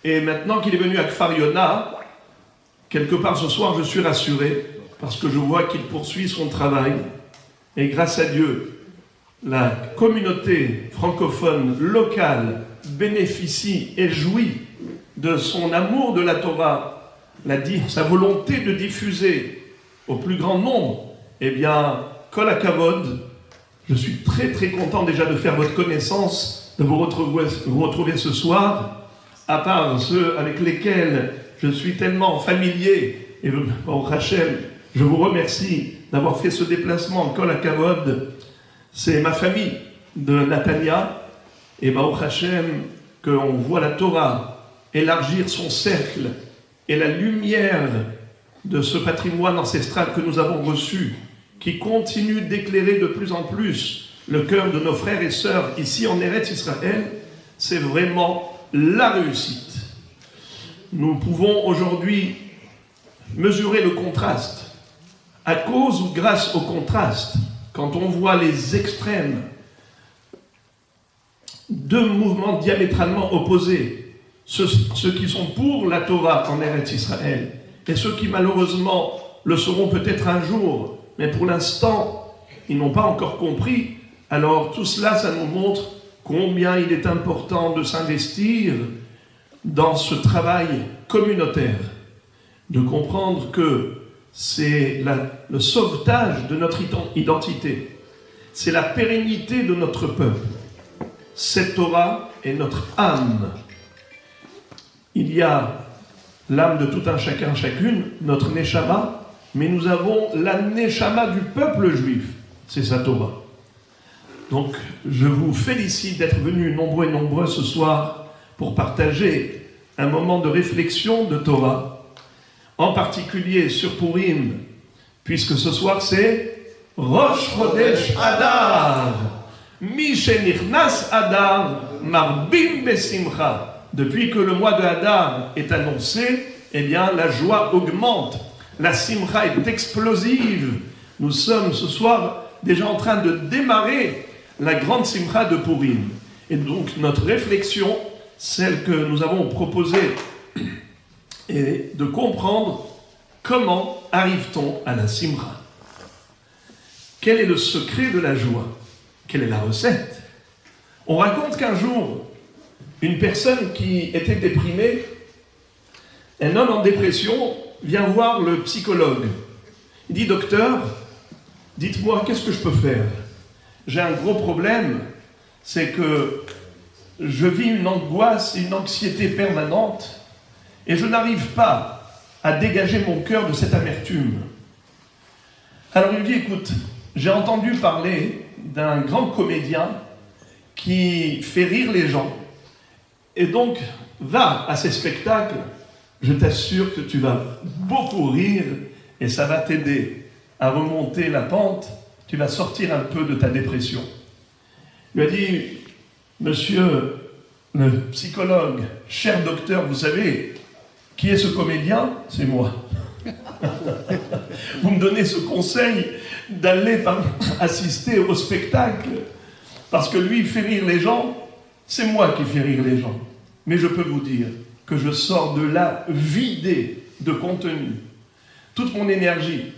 Et maintenant qu'il est venu à Kfar Yona, quelque part ce soir, je suis rassuré, parce que je vois qu'il poursuit son travail. Et grâce à Dieu, la communauté francophone locale bénéficie et jouit de son amour de la Torah, sa volonté de diffuser au plus grand nombre. Eh bien, Kol HaKavod, je suis très très content déjà de faire votre connaissance, de vous retrouver ce soir, à part ceux avec lesquels je suis tellement familier, et Rachel, je vous remercie d'avoir fait ce déplacement en Kol HaKavod. C'est ma famille de Natania, et Baruch Hashem, qu'on voit la Torah élargir son cercle, et la lumière de ce patrimoine ancestral que nous avons reçu, qui continue d'éclairer de plus en plus le cœur de nos frères et sœurs ici en Eretz Israël, c'est vraiment la réussite. Nous pouvons aujourd'hui mesurer le contraste. À cause ou grâce au contraste, quand on voit les extrêmes, deux mouvements diamétralement opposés, ceux qui sont pour la Torah en Eretz Israël et ceux qui malheureusement le seront peut-être un jour, mais pour l'instant, ils n'ont pas encore compris. Alors tout cela, ça nous montre combien il est important de s'investir dans ce travail communautaire, de comprendre que c'est le sauvetage de notre identité, c'est la pérennité de notre peuple. Cette Torah est notre âme. Il y a l'âme de tout un chacun, chacune, notre Neshama, mais nous avons la Neshama du peuple juif, c'est sa Torah. Donc, je vous félicite d'être venus nombreux et nombreux ce soir pour partager un moment de réflexion de Torah, en particulier sur Purim, puisque ce soir c'est Rosh Chodesh Adar, Mi Shenichnas Adar, Marbim Besimcha. Depuis que le mois de Adar est annoncé, eh bien la joie augmente, la simcha est explosive. Nous sommes ce soir déjà en train de démarrer la grande simcha de Purim. Et donc notre réflexion, celle que nous avons proposée, est de comprendre comment arrive-t-on à la simcha. Quel est le secret de la joie? Quelle est la recette? On raconte qu'un jour, une personne qui était déprimée, un homme en dépression, vient voir le psychologue. Il dit, docteur, dites-moi, qu'est-ce que je peux faire? J'ai un gros problème, c'est que je vis une angoisse, une anxiété permanente, et je n'arrive pas à dégager mon cœur de cette amertume. Alors il dit, écoute, j'ai entendu parler d'un grand comédien qui fait rire les gens, et donc va à ces spectacles, je t'assure que tu vas beaucoup rire, et ça va t'aider à remonter la pente, tu vas sortir un peu de ta dépression. Il lui a dit, monsieur le psychologue, cher docteur, vous savez, qui est ce comédien? C'est moi. Vous me donnez ce conseil d'aller assister au spectacle, parce que lui, il fait rire les gens, c'est moi qui fais rire les gens. Mais je peux vous dire que je sors de là vidé de contenu. Toute mon énergie,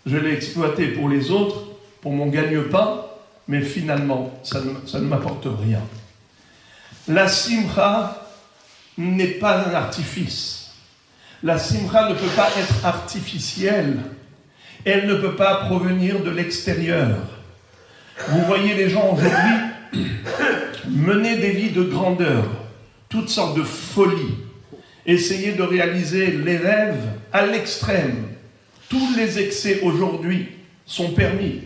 je l'ai exploitée pour les autres, pour mon gagne-pain, mais finalement, ça ne m'apporte rien. La simcha n'est pas un artifice. La simcha ne peut pas être artificielle. Elle ne peut pas provenir de l'extérieur. Vous voyez les gens aujourd'hui mener des vies de grandeur, toutes sortes de folies, essayer de réaliser les rêves à l'extrême. Tous les excès aujourd'hui sont permis.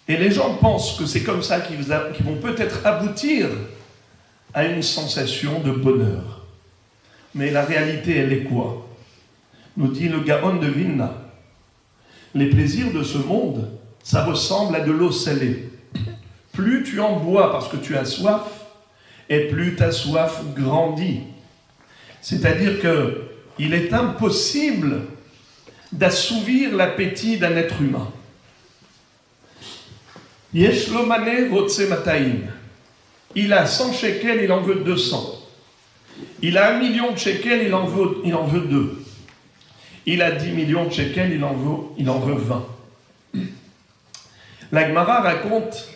Et les gens pensent que c'est comme ça qu'ils vont peut-être aboutir à une sensation de bonheur. Mais la réalité, elle est quoi? Nous dit le Gaon de Vilna. Les plaisirs de ce monde, ça ressemble à de l'eau salée. Plus tu en bois parce que tu as soif, et plus ta soif grandit. C'est-à-dire qu'il est impossible d'assouvir l'appétit d'un être humain. Yesh lo mané rotse mataim. Il a 100 shekels, il en veut 200. Il a 1 million de shekels, il en veut 2. Il a 10 millions de shekels, il en veut 20. La Gemara raconte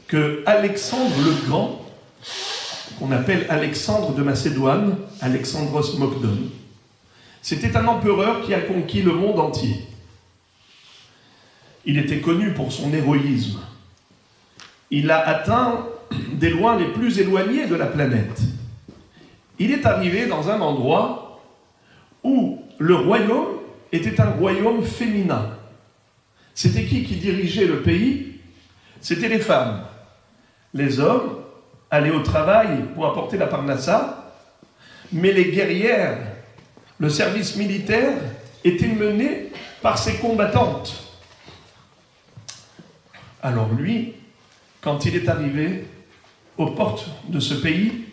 que Alexandre le Grand, qu'on appelle Alexandre de Macédoine, Alexandros Mokdon, c'était un empereur qui a conquis le monde entier. Il était connu pour son héroïsme. Il a atteint des loins les plus éloignés de la planète. Il est arrivé dans un endroit où le royaume était un royaume féminin. C'était qui dirigeait le pays? C'était les femmes. Les hommes allaient au travail pour apporter la parnassa, mais les guerrières, le service militaire, était mené par ces combattantes. Alors lui, quand il est arrivé aux portes de ce pays,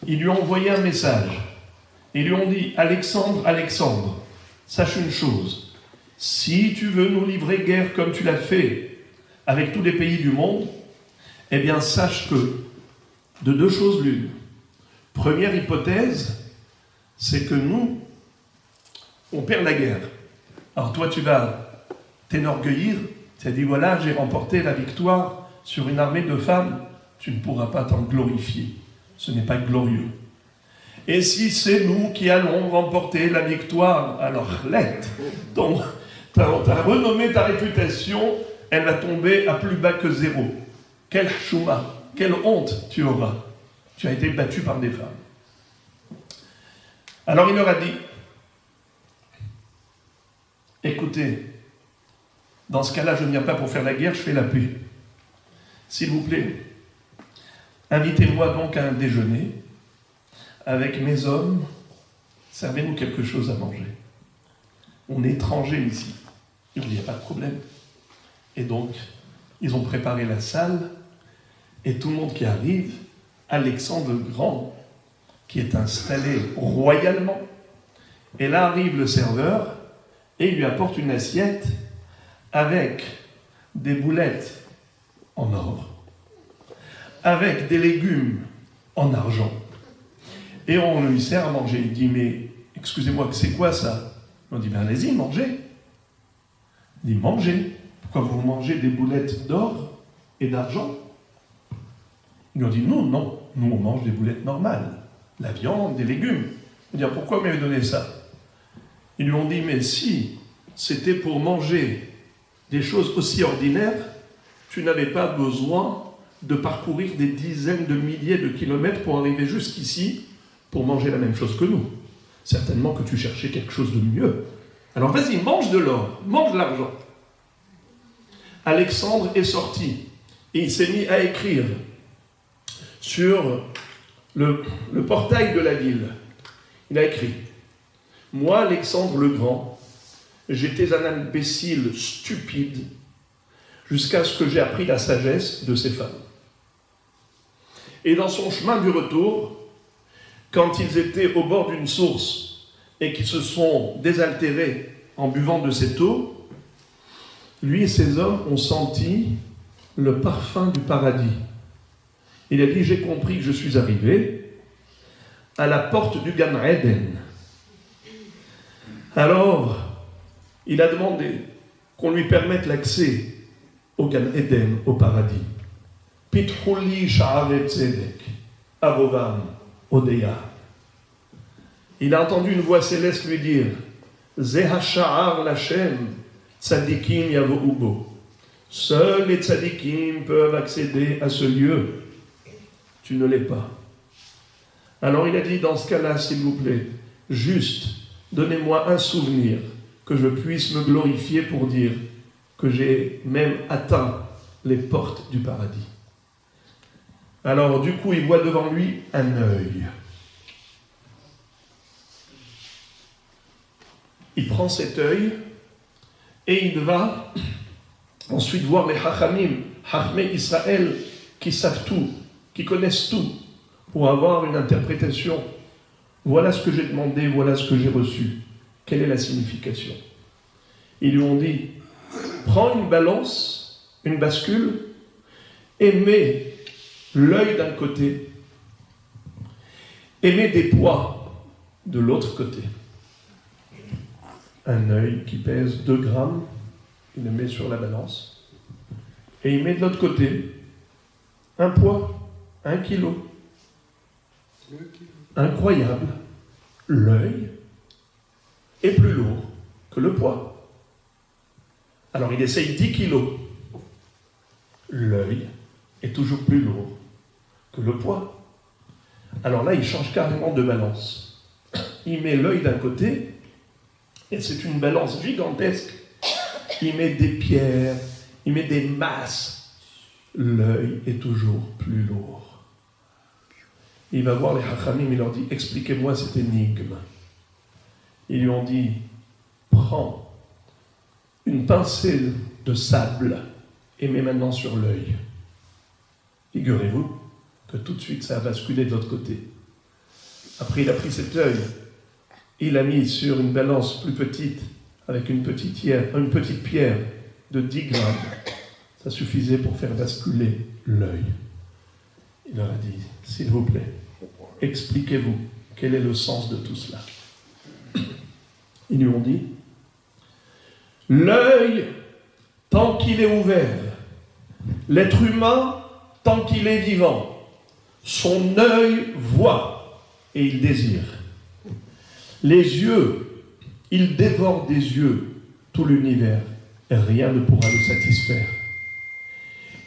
ils lui ont envoyé un message. Ils lui ont dit « Alexandre, Alexandre, sache une chose, si tu veux nous livrer guerre comme tu l'as fait avec tous les pays du monde, eh bien sache que de 2 choses l'une. Première hypothèse, c'est que nous, on perd la guerre. Alors toi, tu vas t'enorgueillir, tu as dit voilà, j'ai remporté la victoire sur une armée de femmes, tu ne pourras pas t'en glorifier. Ce n'est pas glorieux. Et si c'est nous qui allons remporter la victoire, alors ta renommée, ta réputation, elle va tomber à plus bas que 0. Quel chouma, quelle honte tu auras. Tu as été battu par des femmes. Alors il leur a dit, écoutez, dans ce cas-là, je ne viens pas pour faire la guerre, je fais la paix. S'il vous plaît, invitez-moi donc à un déjeuner avec mes hommes, servez-nous quelque chose à manger. On est étrangers ici. Il n'y a pas de problème. Et donc, ils ont préparé la salle, et tout le monde qui arrive, Alexandre le Grand, qui est installé royalement, et là arrive le serveur, et il lui apporte une assiette avec des boulettes en or, avec des légumes en argent, et on lui sert à manger. Il dit, mais excusez-moi, c'est quoi ça? On dit, ben allez-y, mangez. Il dit, mangez. Pourquoi vous mangez des boulettes d'or et d'argent? Ils lui ont dit, non, nous on mange des boulettes normales, la viande, des légumes. Il dit, pourquoi vous m'avez donné ça? Ils lui ont dit, mais si c'était pour manger des choses aussi ordinaires, tu n'avais pas besoin de parcourir des dizaines de milliers de kilomètres pour arriver jusqu'ici pour manger la même chose que nous. Certainement que tu cherchais quelque chose de mieux. Alors vas-y, mange de l'or, mange de l'argent. Alexandre est sorti et il s'est mis à écrire sur le portail de la ville. Il a écrit « Moi, Alexandre le Grand, j'étais un imbécile stupide jusqu'à ce que j'ai appris la sagesse de ces femmes. Et dans son chemin du retour, quand ils étaient au bord d'une source et qu'ils se sont désaltérés en buvant de cette eau, lui et ses hommes ont senti le parfum du paradis. Il a dit, j'ai compris que je suis arrivé à la porte du Gan Eden. Alors, il a demandé qu'on lui permette l'accès au Gan Eden, au paradis. Pitchouli sha'aret tzedek, avovam odeya. Il a entendu une voix céleste lui dire, Zeha sha'ar lachem, tzadikim yavo'ubo. Seuls les tzadikim peuvent accéder à ce lieu. Tu ne l'es pas. Alors il a dit, dans ce cas-là, s'il vous plaît, juste, donnez-moi un souvenir, que je puisse me glorifier pour dire que j'ai même atteint les portes du paradis. Alors du coup, il voit devant lui un œil. Il prend cet œil et il va ensuite voir les Chachamim, Chachmei Israël, qui savent tout, qui connaissent tout, pour avoir une interprétation. Voilà ce que j'ai demandé, voilà ce que j'ai reçu. Quelle est la signification? Ils lui ont dit, prends une balance, une bascule, et mets l'œil d'un côté, et met des poids de l'autre côté. Un œil qui pèse 2 grammes, il le met sur la balance, et il met de l'autre côté un poids, 1 kilo. Incroyable, l'œil est plus lourd que le poids. Alors il essaye 10 kilos. L'œil est toujours plus lourd que le poids. Alors là, il change carrément de balance. Il met l'œil d'un côté, et c'est une balance gigantesque. Il met des pierres, il met des masses. L'œil est toujours plus lourd. Il va voir les Hachamim, il leur dit, expliquez-moi cette énigme. Ils lui ont dit, prends une pincée de sable et mets maintenant sur l'œil. Figurez-vous que tout de suite ça a basculé de l'autre côté. Après il a pris cet œil, il l'a mis sur une balance plus petite, avec une petite pierre de 10 grammes. Ça suffisait pour faire basculer l'œil. Il leur a dit, s'il vous plaît, expliquez-vous quel est le sens de tout cela. Ils lui ont dit, l'œil, tant qu'il est ouvert, l'être humain, tant qu'il est vivant, son œil voit et il désire. Les yeux, il dévore des yeux tout l'univers et rien ne pourra le satisfaire.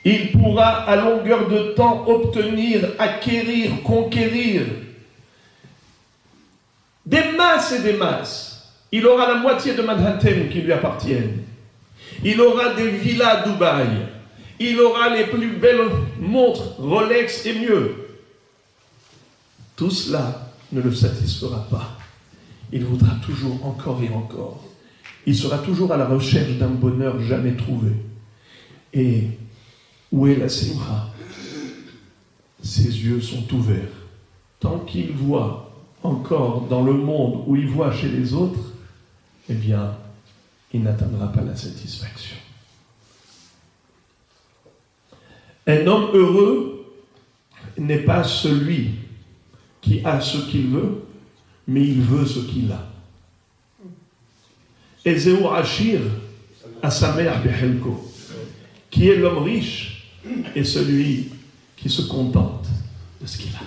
Il pourra à longueur de temps obtenir, acquérir, conquérir des masses et des masses. Il aura la moitié de Manhattan qui lui appartiennent. Il aura des villas à Dubaï. Il aura les plus belles montres Rolex et mieux. Tout cela ne le satisfera pas. Il voudra toujours encore et encore. Il sera toujours à la recherche d'un bonheur jamais trouvé. Et où est la simra? Ses yeux sont ouverts. Tant qu'il voit encore dans le monde où il voit chez les autres, eh bien, il n'atteindra pas la satisfaction. Un homme heureux n'est pas celui qui a ce qu'il veut, mais il veut ce qu'il a. Ezeu Ashir Asamer Behelko, qui est l'homme riche et celui qui se contente de ce qu'il a.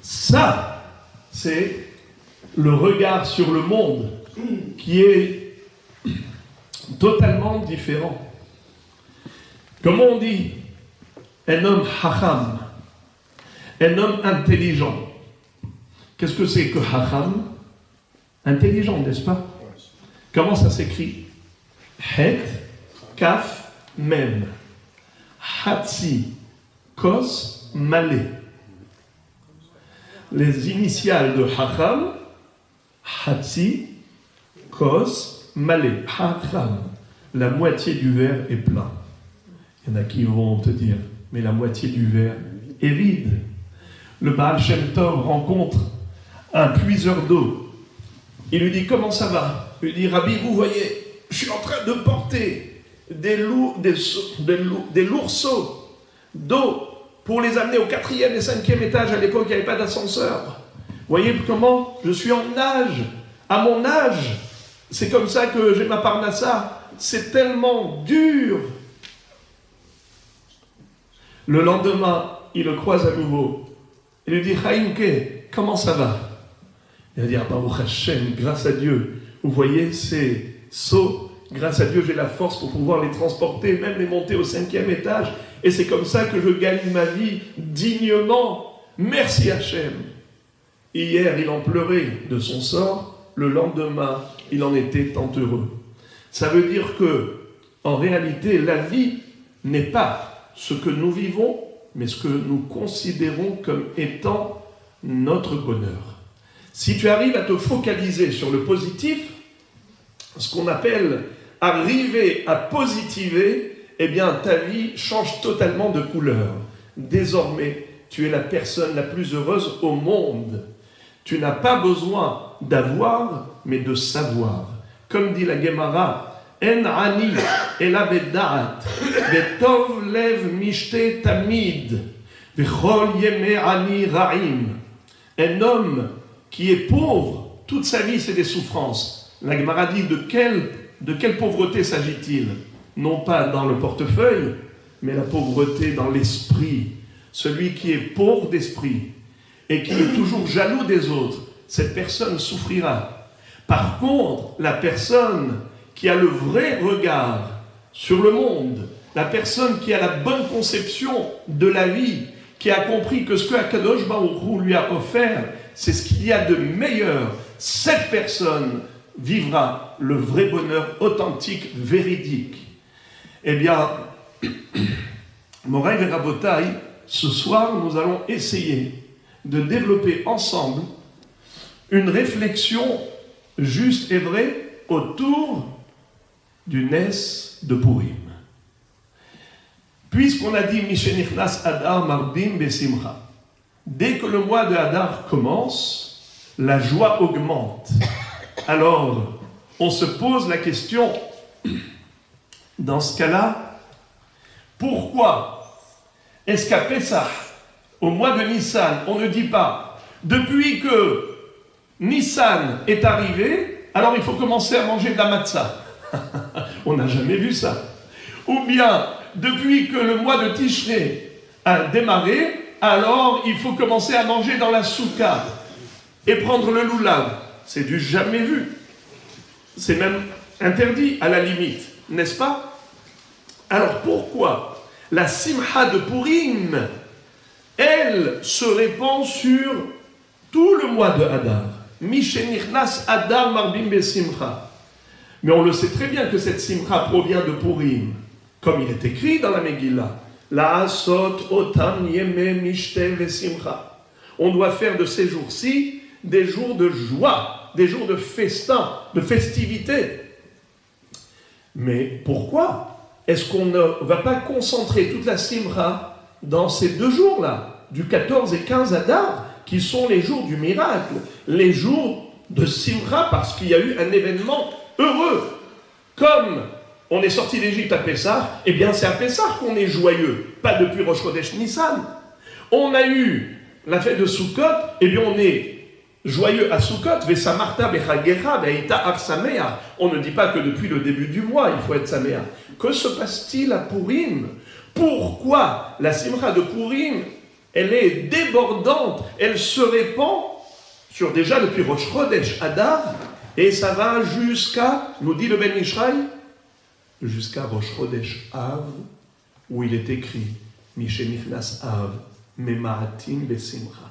Ça, c'est le regard sur le monde qui est totalement différent. Comment on dit? Un homme hacham, un homme intelligent. Qu'est-ce que c'est que hacham? Intelligent, n'est-ce pas? Comment ça s'écrit? Het, kaf, mem. Hatsi, kos, malé. Les initiales de hacham, hatsi, kos, malé. Hacham, la moitié du verre est plein. Il y en a qui vont te dire, mais la moitié du verre est vide. Le Baal Shem Tov rencontre un puiseur d'eau. Il lui dit, comment ça va? Il lui dit, Rabbi, vous voyez, je suis en train de porter des lourds seaux d'eau pour les amener au 4e et 5e étage. À l'époque, il n'y avait pas d'ascenseur. Vous voyez comment je suis en âge? À mon âge, c'est comme ça que j'ai ma parnassa. C'est tellement dur. Le lendemain, il le croise à nouveau. Il lui dit, Chaimke, comment ça va? Il va dire, Baruch Hashem, grâce à Dieu. Vous voyez, ces seaux, grâce à Dieu, j'ai la force pour pouvoir les transporter, même les monter au 5e étage. Et c'est comme ça que je gagne ma vie dignement. Merci Hashem. Hier, il en pleurait de son sort. Le lendemain, il en était tant heureux. Ça veut dire que, en réalité, la vie n'est pas ce que nous vivons, mais ce que nous considérons comme étant notre bonheur. Si tu arrives à te focaliser sur le positif, ce qu'on appelle arriver à positiver, eh bien ta vie change totalement de couleur. Désormais, tu es la personne la plus heureuse au monde. Tu n'as pas besoin d'avoir, mais de savoir. Comme dit la Gemara, En ani ela bedaat, vetov lev mishte tamid, vechol yeme ani ra'im. Un homme qui est pauvre, toute sa vie c'est des souffrances. La Gemara dit de quelle pauvreté s'agit-il? Non pas dans le portefeuille, mais la pauvreté dans l'esprit. Celui qui est pauvre d'esprit et qui est toujours jaloux des autres, cette personne souffrira. Par contre, la personne qui a le vrai regard sur le monde, la personne qui a la bonne conception de la vie, qui a compris que ce que Akadosh Baruch Hu lui a offert, c'est ce qu'il y a de meilleur, cette personne vivra le vrai bonheur authentique, véridique. Eh bien, Moraï et Rabotaï, ce soir, nous allons essayer de développer ensemble une réflexion juste et vraie autour du Nes de Purim. Puisqu'on a dit Mishenichnas Adar Mardim Besimcha, dès que le mois de Hadar commence, la joie augmente. Alors, on se pose la question, dans ce cas-là, pourquoi est-ce qu'à Pessah, au mois de Nissan, on ne dit pas, depuis que Nissan est arrivé, alors il faut commencer à manger de la matzah. On n'a jamais vu ça. Ou bien, depuis que le mois de Tishré a démarré, alors il faut commencer à manger dans la soukha et prendre le loulav. C'est du jamais vu. C'est même interdit à la limite, n'est-ce pas? Alors pourquoi la simcha de Purim, elle se répand sur tout le mois de Hadar? Mishenichnas Hadar Marbim Besimcha. Mais on le sait très bien que cette simcha provient de Purim, comme il est écrit dans la Megillah. La asot otam yeme mishte vesimcha. On doit faire de ces jours-ci des jours de joie, des jours de festin, de festivité. Mais pourquoi est-ce qu'on ne va pas concentrer toute la simcha dans ces 2 jours-là, du 14 et 15 Hadar, qui sont les jours du miracle, les jours de simcha, parce qu'il y a eu un événement heureux. Comme on est sorti d'Égypte à Pessah, eh bien c'est à Pessah qu'on est joyeux, pas depuis Rosh Chodesh Nissan. On a eu la fête de Sukkot, eh bien on est joyeux à Sukkot, Vesamarta Bechagecha Veita Ar Sameach. On ne dit pas que depuis le début du mois il faut être Sameach. Que se passe-t-il à Purim? Pourquoi la simcha de Purim, elle est débordante, elle se répand sur déjà depuis Rosh Chodesh Hadar, et ça va jusqu'à, nous dit le Ben Ishraï, jusqu'à Rosh Chodesh Av, où il est écrit Mishenichnas Av, Memaatim Besimcha.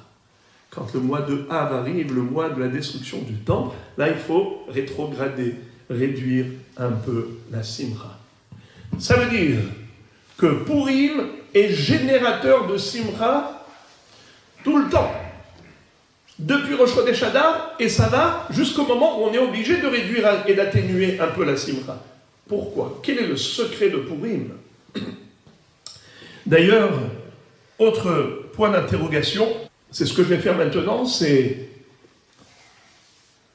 Quand le mois de Av arrive, le mois de la destruction du temple, là il faut rétrograder, réduire un peu la simcha. Ça veut dire que Purim est générateur de simcha tout le temps. Depuis Rosh Chodesh Hadar, et ça va jusqu'au moment où on est obligé de réduire et d'atténuer un peu la simcha. Pourquoi? Quel est le secret de Purim? D'ailleurs, autre point d'interrogation, c'est ce que je vais faire maintenant, c'est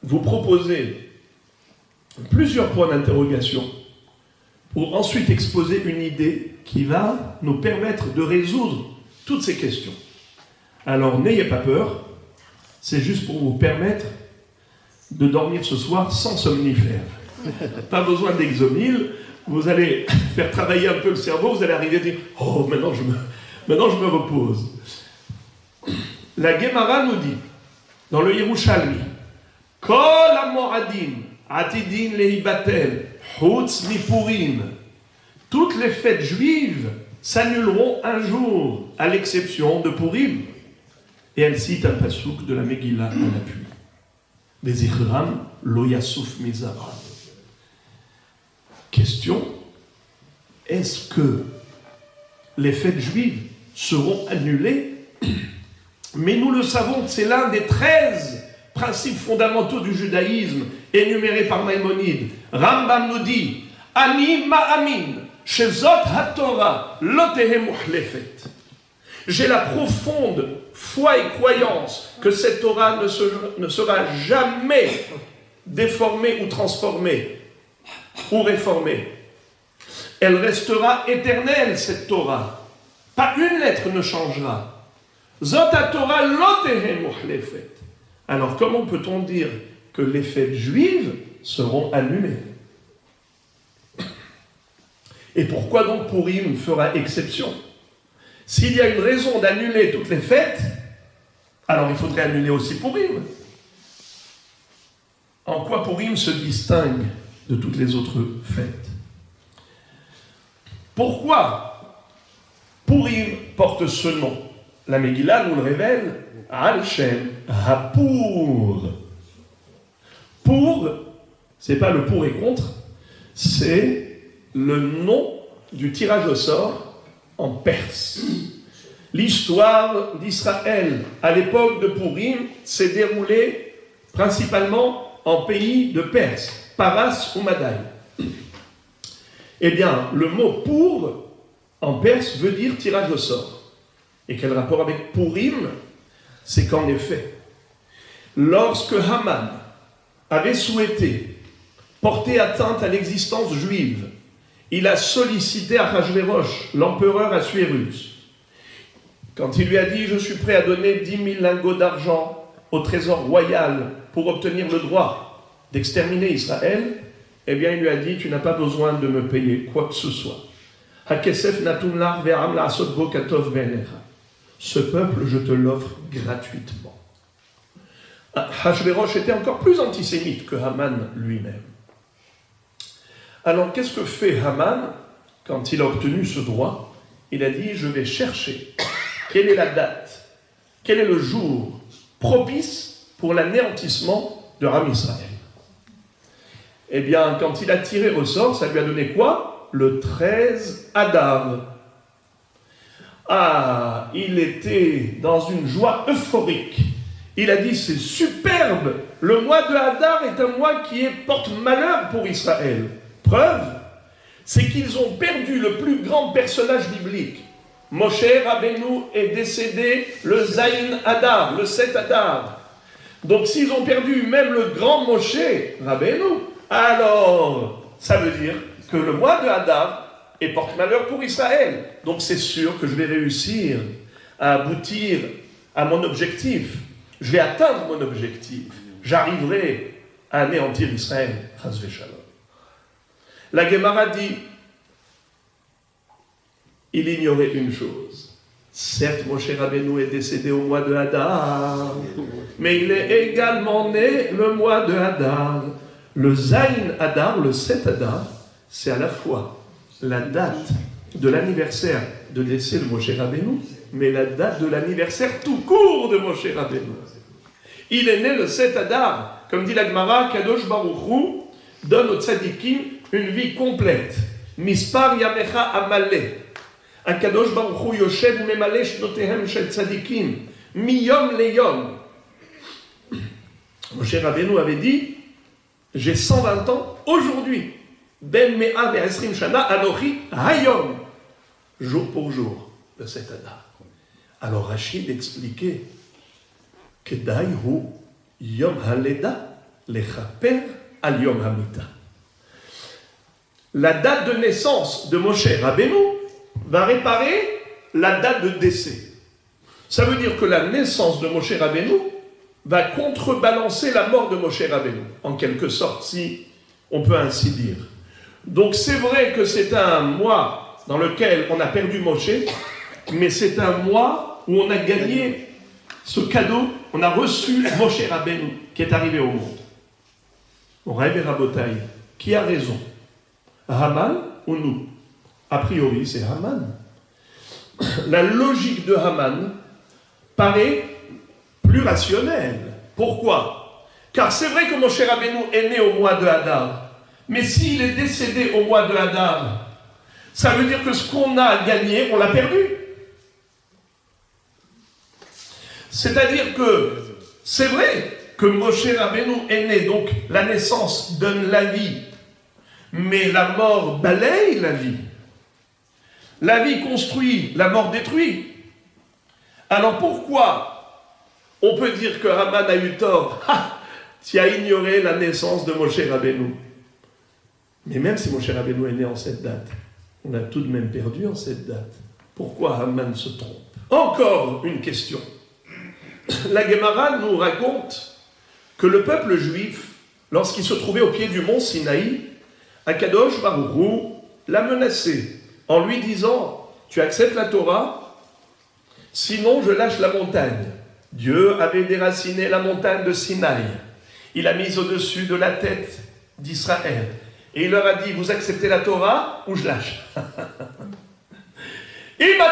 vous proposer plusieurs points d'interrogation pour ensuite exposer une idée qui va nous permettre de résoudre toutes ces questions. Alors n'ayez pas peur, c'est juste pour vous permettre de dormir ce soir sans somnifère. Pas besoin d'Exomil, vous allez faire travailler un peu le cerveau, vous allez arriver à dire « Oh, maintenant je me repose ». La Gemara nous dit, dans le Yerushalmi, « Kol ha-mo'adim atidin lehibatel chutz mi-Purim » Toutes les fêtes juives s'annuleront un jour, à l'exception de Purim. Et elle cite un pasouk de la Megillah à l'appui. « Vezichram lo yasuf mizara » Question, est-ce que les fêtes juives seront annulées? Mais nous le savons, c'est l'un des 13 principes fondamentaux du judaïsme énumérés par Maïmonide. Rambam nous dit « Ani ma'amin shezot ha-Torah lo tehe muhlefet » J'ai la profonde foi et croyance que cette Torah ne sera jamais déformée ou transformée ou réformée. Elle restera éternelle, cette Torah. Pas une lettre ne changera. Zot Torah lo tehem muhlefet. Alors comment peut-on dire que les fêtes juives seront annulées? Et pourquoi donc Purim fera exception? S'il y a une raison d'annuler toutes les fêtes, alors il faudrait annuler aussi Purim. En quoi Purim se distingue de toutes les autres fêtes? Pourquoi Purim porte ce nom? La Megillah nous le révèle, Al Shem Hapur. Pour, c'est pas le pour et contre, c'est le nom du tirage au sort en Perse. L'histoire d'Israël à l'époque de Purim s'est déroulée principalement en pays de Perse, Paras ou Madaï. Eh bien, le mot pour en perse veut dire tirage au sort. Et quel rapport avec Purim? C'est qu'en effet, lorsque Haman avait souhaité porter atteinte à l'existence juive, il a sollicité Achashverosh, l'empereur Assuérus. Quand il lui a dit « Je suis prêt à donner 10 000 lingots d'argent au trésor royal pour obtenir le droit d'exterminer Israël », eh bien, il lui a dit « Tu n'as pas besoin de me payer quoi que ce soit. Ce peuple, je te l'offre gratuitement. » Achashverosh était encore plus antisémite que Haman lui-même. Alors, qu'est-ce que fait Haman quand il a obtenu ce droit? Il a dit, je vais chercher quelle est la date, quel est le jour propice pour l'anéantissement de Ram Israël. Eh bien, quand il a tiré au sort, ça lui a donné quoi? Le 13 Adar. Ah, il était dans une joie euphorique. Il a dit, c'est superbe, le mois de Hadar est un mois qui porte malheur pour Israël. Preuve, c'est qu'ils ont perdu le plus grand personnage biblique. Moshe Rabbeinu est décédé le Zayin Hadar, le 7 Hadar. Donc s'ils ont perdu même le grand Moshe Rabbeinu, alors ça veut dire que le mois de Hadar porte malheur pour Israël. Donc c'est sûr que je vais réussir à aboutir à mon objectif. Je vais atteindre mon objectif. J'arriverai à anéantir Israël. Chas v'shalom. La Gemara dit, il ignorait une chose. Certes, Moshe Rabbeinu est décédé au mois de Hadar, mais il est également né le mois de Hadar. Le Zayin Hadar, le 7 Hadar, c'est à la fois la date de l'anniversaire de décès de Moshe Rabbeinu, mais la date de l'anniversaire tout court de Moshe Rabbeinu. Il est né le 7 Hadar, comme dit la Gemara, Kadosh Baruch Hu donne aux tzadikim une vie complète. Mispar yamecha amale. Akadosh Baruch Hu yoshev memale shnotehem shel tzadikim. Miyom leyom. Moshe Rabbeinu avait dit, j'ai 120 ans aujourd'hui. Ben mea ve'esrim shana anochi hayom. Jour pour jour, le 7 Hadar. Alors Rachid expliquait Kedai hu yom haleda lechaper al yom hamita. La date de naissance de Moshe Rabbeinu va réparer la date de décès. Ça veut dire que la naissance de Moshe Rabbeinu va contrebalancer la mort de Moshe Rabbeinu, en quelque sorte, si on peut ainsi dire. Donc c'est vrai que c'est un mois dans lequel on a perdu Moshe, mais c'est un mois où on a gagné ce cadeau, on a reçu Moshe Rabbeinu qui est arrivé au monde. On rêve Rabotai, qui a raison? Haman ou nous? A priori, c'est Haman. La logique de Haman paraît plus rationnelle. Pourquoi? Car c'est vrai que Moshe Rabbeinu est né au mois de Hadar, mais s'il est décédé au mois de Hadar, ça veut dire que ce qu'on a gagné, on l'a perdu. C'est-à-dire que c'est vrai que Moshe Rabbeinu est né, donc la naissance donne la vie, mais la mort balaye la vie. La vie construit, la mort détruit. Alors pourquoi on peut dire que Haman a eu tort? Tu as ignoré la naissance de Moshe Rabbeinu. Mais même si Moshe Rabbeinu est né en cette date, on a tout de même perdu en cette date. Pourquoi Haman se trompe? Encore une question. La Gemara nous raconte que le peuple juif, lorsqu'il se trouvait au pied du mont Sinaï, Akadosh Baruch Hu l'a menacé en lui disant « Tu acceptes la Torah, sinon je lâche la montagne. » Dieu avait déraciné la montagne de Sinaï. Il l'a mise au-dessus de la tête d'Israël. Et il leur a dit « Vous acceptez la Torah ou je lâche ?» Alors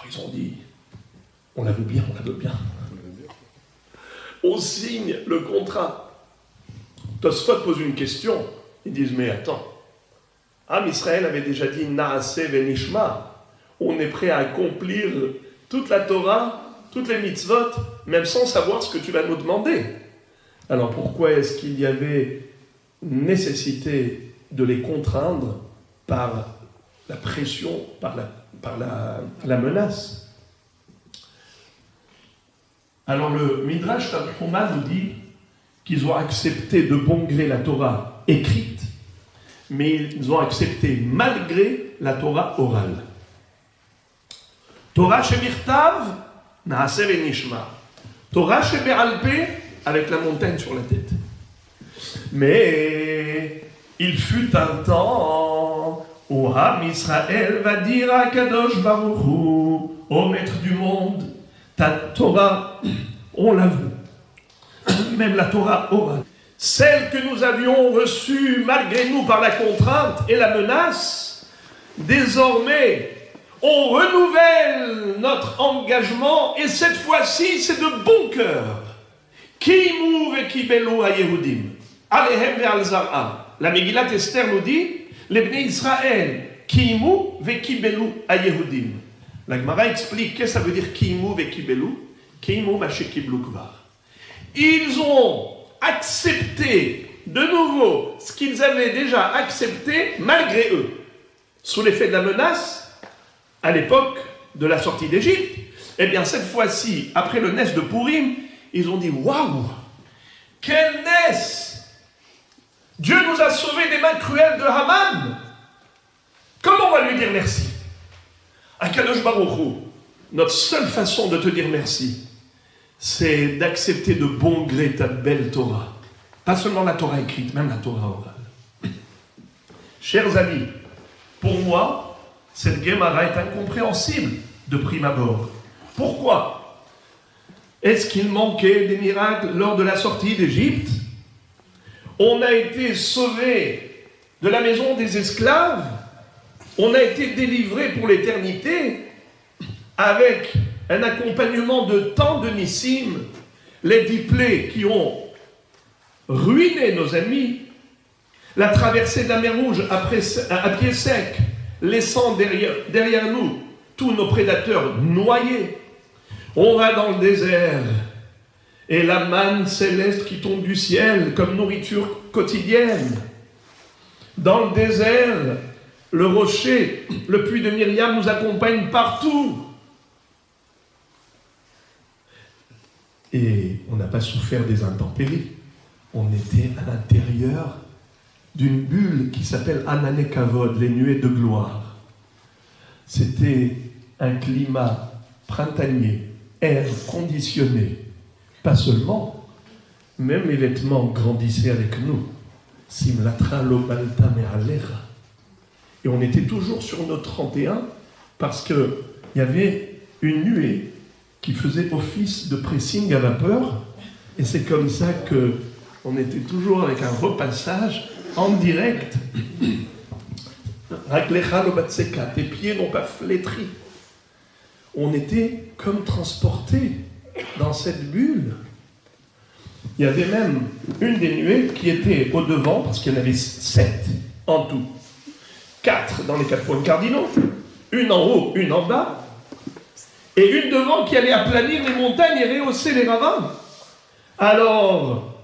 ils ont dit, on la veut bien, on la veut bien. On signe le contrat. Tosfot pose une question. Ils disent, mais attends, Israël avait déjà dit Naase venishma. On est prêt à accomplir toute la Torah, toutes les mitzvot, même sans savoir ce que tu vas nous demander. Alors pourquoi est-ce qu'il y avait nécessité de les contraindre par la pression, par la menace? Alors le Midrash Tanhuma nous dit qu'ils ont accepté de bon gré la Torah écrite, mais ils ont accepté malgré la Torah orale. Torah shemirtav, naase venishma. Torah shebe'alpe, avec la montagne sur la tête. Mais il fut un temps où Ham Israël va dire à Kadosh Baruch Hu, ô maître du monde, ta Torah, on l'a vu, même la Torah orale, celle que nous avions reçue malgré nous par la contrainte et la menace, désormais on renouvelle notre engagement et cette fois-ci c'est de bon cœur. Kimu vekibelu hayehudim. Alehem ve'al-zar'am. La Megillat Esther nous dit, les Bnei Israël, Kimu ve'kibelu hayehudim. La Gemara explique qu'est-ce que ça veut dire Kimu ve'kibelu. Kimu mashekiblu kvar. Ils ont accepté de nouveau ce qu'ils avaient déjà accepté malgré eux. Sous l'effet de la menace, à l'époque de la sortie d'Égypte, eh bien cette fois-ci, après le Nes de Purim, ils ont dit, waouh, quelle Nes! Dieu nous a sauvés des mains cruelles de Haman. Comment on va lui dire merci? Akadosh Baruch Hu, notre seule façon de te dire merci, c'est d'accepter de bon gré ta belle Torah. Pas seulement la Torah écrite, même la Torah orale. Chers amis, pour moi, cette Gemara est incompréhensible de prime abord. Pourquoi? Est-ce qu'il manquait des miracles lors de la sortie d'Égypte? On a été sauvés de la maison des esclaves, on a été délivrés pour l'éternité avec un accompagnement de tant de nissim, les 10 plaies qui ont ruiné nos amis, la traversée de la mer Rouge à pied sec, laissant derrière nous tous nos prédateurs noyés. On va dans le désert, et la manne céleste qui tombe du ciel comme nourriture quotidienne. Dans le désert, le rocher, le puits de Myriam nous accompagne partout. Et on n'a pas souffert des intempéries. On était à l'intérieur d'une bulle qui s'appelle Anané Kavod, les nuées de gloire. C'était un climat printanier, air conditionné. Pas seulement, même les vêtements grandissaient avec nous. Simlatra lo balta me'alecha. Et on était toujours sur nos 31 parce qu'il y avait une nuée qui faisait office de pressing à vapeur. Et c'est comme ça qu'on était toujours avec un repassage en direct. Raglecha lo batseka, tes pieds n'ont pas flétri. On était comme transportés dans cette bulle. Il y avait même une des nuées qui était au devant, parce qu'il y en avait 7 en tout. 4 dans les 4 points cardinaux, une en haut, une en bas, et une devant qui allait aplanir les montagnes et rehausser les ravins. Alors,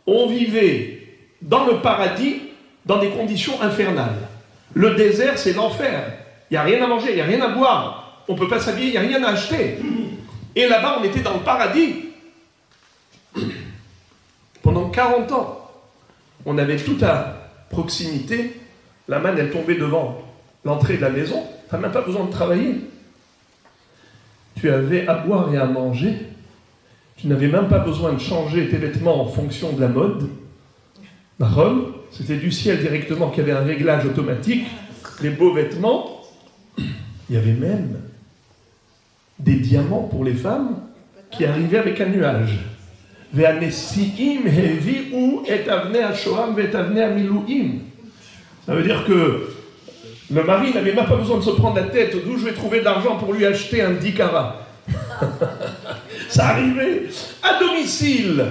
on vivait dans le paradis, dans des conditions infernales. Le désert, c'est l'enfer. Il n'y a rien à manger, il n'y a rien à boire. On ne peut pas s'habiller, il n'y a rien à acheter. Et là-bas, on était dans le paradis. Pendant 40 ans, on avait tout à proximité la manne, elle tombait devant l'entrée de la maison, tu n'as même pas besoin de travailler. Tu avais à boire et à manger, tu n'avais même pas besoin de changer tes vêtements en fonction de la mode. Rome, c'était du ciel directement, qui avait un réglage automatique, les beaux vêtements. Il y avait même des diamants pour les femmes qui arrivaient avec un nuage. Ça veut dire que le mari n'avait même pas besoin de se prendre la tête d'où je vais trouver de l'argent pour lui acheter un 10 carats. Ça arrivait à domicile.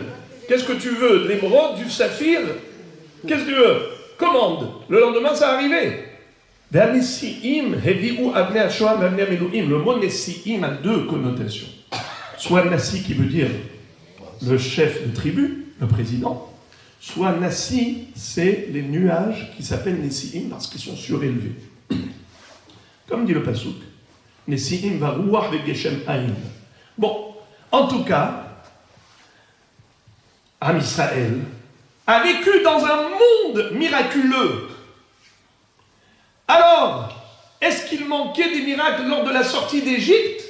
Qu'est-ce que tu veux? De l'émeraude, du saphir? Qu'est-ce que tu veux? Commande. Le lendemain, ça arrivait. Le mot Nessi'im a deux connotations. Soit Nassi qui veut dire le chef de tribu, le président, soit Nassi, c'est les nuages qui s'appellent Nessi'im parce qu'ils sont surélevés. Comme dit le Passouk, Nessi'im va rouah vegeshem haïm. Bon, en tout cas, Am Israël a vécu dans un monde miraculeux. Alors, est-ce qu'il manquait des miracles lors de la sortie d'Égypte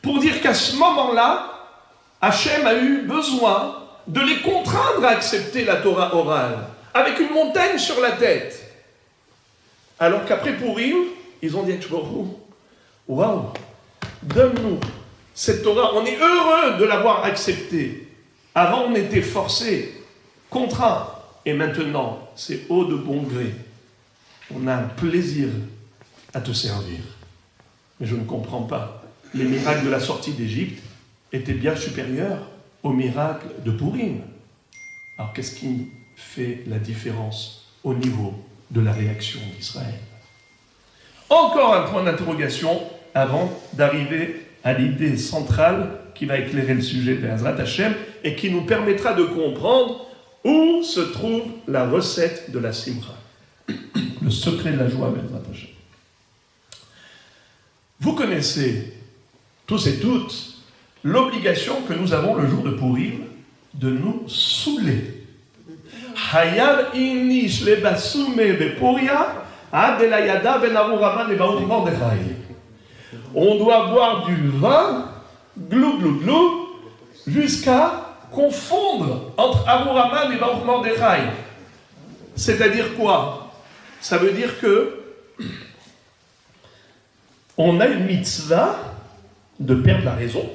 pour dire qu'à ce moment-là, Hachem a eu besoin de les contraindre à accepter la Torah orale, avec une montagne sur la tête. Alors qu'après Purim, ils ont dit « Waouh, donne-nous cette Torah, on est heureux de l'avoir acceptée. Avant, on était forcés, contraints, et maintenant, c'est au de bon gré. On a un plaisir à te servir. Mais je ne comprends pas. Les miracles de la sortie d'Égypte étaient bien supérieurs aux miracles de Purim. Alors qu'est-ce qui fait la différence au niveau de la réaction d'Israël? Encore un point d'interrogation avant d'arriver à l'idée centrale qui va éclairer le sujet de Hazrat Hashem et qui nous permettra de comprendre où se trouve la recette de la Simcha. Le secret de la joie, Hazrat Hashem. Vous connaissez tous et toutes l'obligation que nous avons le jour de Purim de nous saouler. Hayav inish lebasume bepuria adelayada ben Amouraman et Baruch Mordechai. On doit boire du vin, glou glou glou, jusqu'à confondre entre Amouraman et Baruch Mordechai. C'est-à-dire quoi? Ça veut dire que on a une mitzvah de perdre la raison.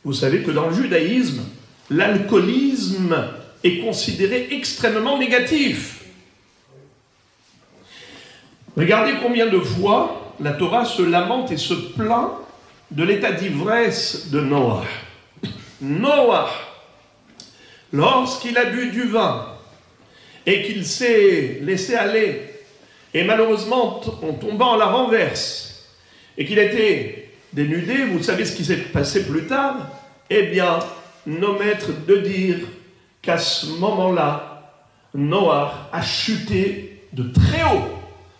Vous savez que dans le judaïsme, l'alcoolisme est considéré extrêmement négatif. Regardez combien de fois la Torah se lamente et se plaint de l'état d'ivresse de Noah. Noah, lorsqu'il a bu du vin et qu'il s'est laissé aller, et malheureusement en tombant à la renverse, et qu'il a été dénudé, vous savez ce qui s'est passé plus tard? Eh bien, nos maîtres de dire qu'à ce moment-là, Noah a chuté de très haut.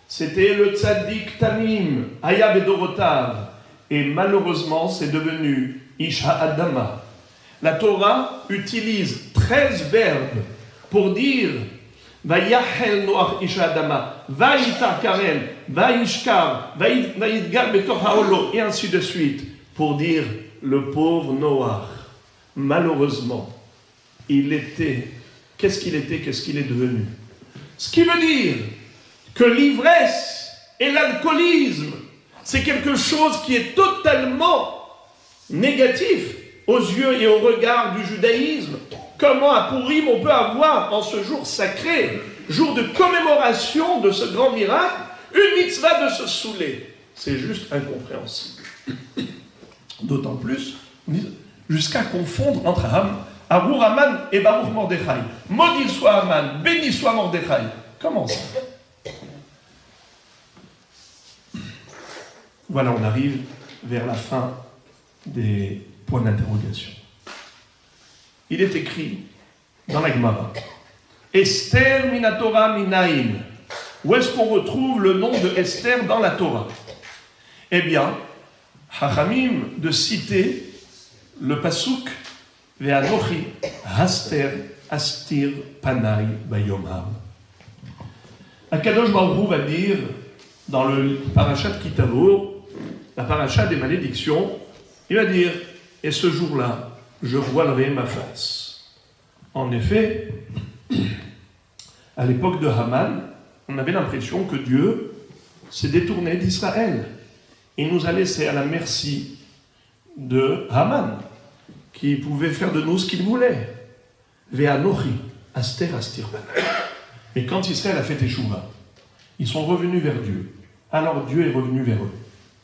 C'était le tzaddik Tamim, Aya Bedorotav, et malheureusement, c'est devenu Isha Adama. La Torah utilise 13 verbes pour dire Vayachel Noach Isha Adama, Vayitar Karel, Vayishkar, Vayidgar Betor Haolo, et ainsi de suite, pour dire le pauvre Noach. Malheureusement, il était, qu'est-ce qu'il était, qu'est-ce qu'il est devenu? Ce qui veut dire que l'ivresse et l'alcoolisme, c'est quelque chose qui est totalement négatif aux yeux et au regard du judaïsme. Comment à Purim on peut avoir en ce jour sacré, jour de commémoration de ce grand miracle, une mitzvah de se saouler? C'est juste incompréhensible. D'autant plus, jusqu'à confondre entre Arur Haman et Baruch Mordechai. Maudit soit Haman, béni soit Mordechai. Comment ça? Voilà, on arrive vers la fin des points d'interrogation. Il est écrit dans la Gemara, Esther minatora minaim. Où est-ce qu'on retrouve le nom de Esther dans la Torah? Eh bien, Chachamim de citer le pasuk Ve'anochi haster astir panai bayomam. Akadosh Baruch Hu va dire dans le parashat Kitavo, la parashat des malédictions, il va dire « Et ce jour-là, je voilerai ma face ». En effet, à l'époque de Haman, on avait l'impression que Dieu s'est détourné d'Israël. Il nous a laissés à la merci de Haman, qui pouvait faire de nous ce qu'il voulait. Ve'anochi, aster astir banai. Et quand Israël a fait Teshuvah, ils sont revenus vers Dieu. Alors Dieu est revenu vers eux.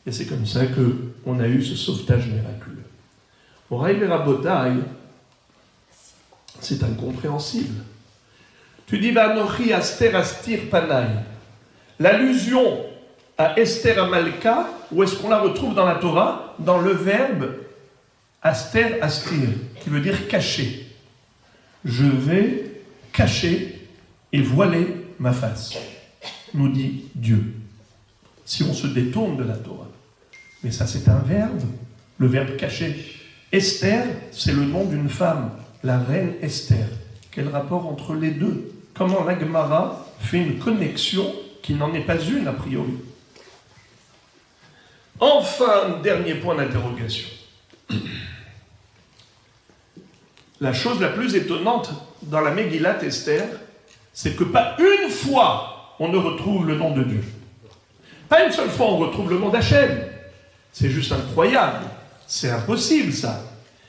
Et c'est comme ça qu'on a eu ce sauvetage miraculeux. Moraï Rabotai, c'est incompréhensible. Tu dis Ve'anochi, aster astir banai. L'allusion à Esther Amalka, où est-ce qu'on la retrouve dans la Torah? Dans le verbe aster astir, qui veut dire cacher. Je vais cacher et voiler ma face, nous dit Dieu. Si on se détourne de la Torah. Mais ça, c'est un verbe, le verbe cacher. Esther, c'est le nom d'une femme, la reine Esther. Quel rapport entre les deux? Comment la Gemara fait une connexion qui n'en est pas une a priori? Enfin, dernier point d'interrogation. La chose la plus étonnante dans la Megillat Esther, c'est que pas une fois on ne retrouve le nom de Dieu. Pas une seule fois on retrouve le nom d'Hachem. C'est juste incroyable. C'est impossible ça.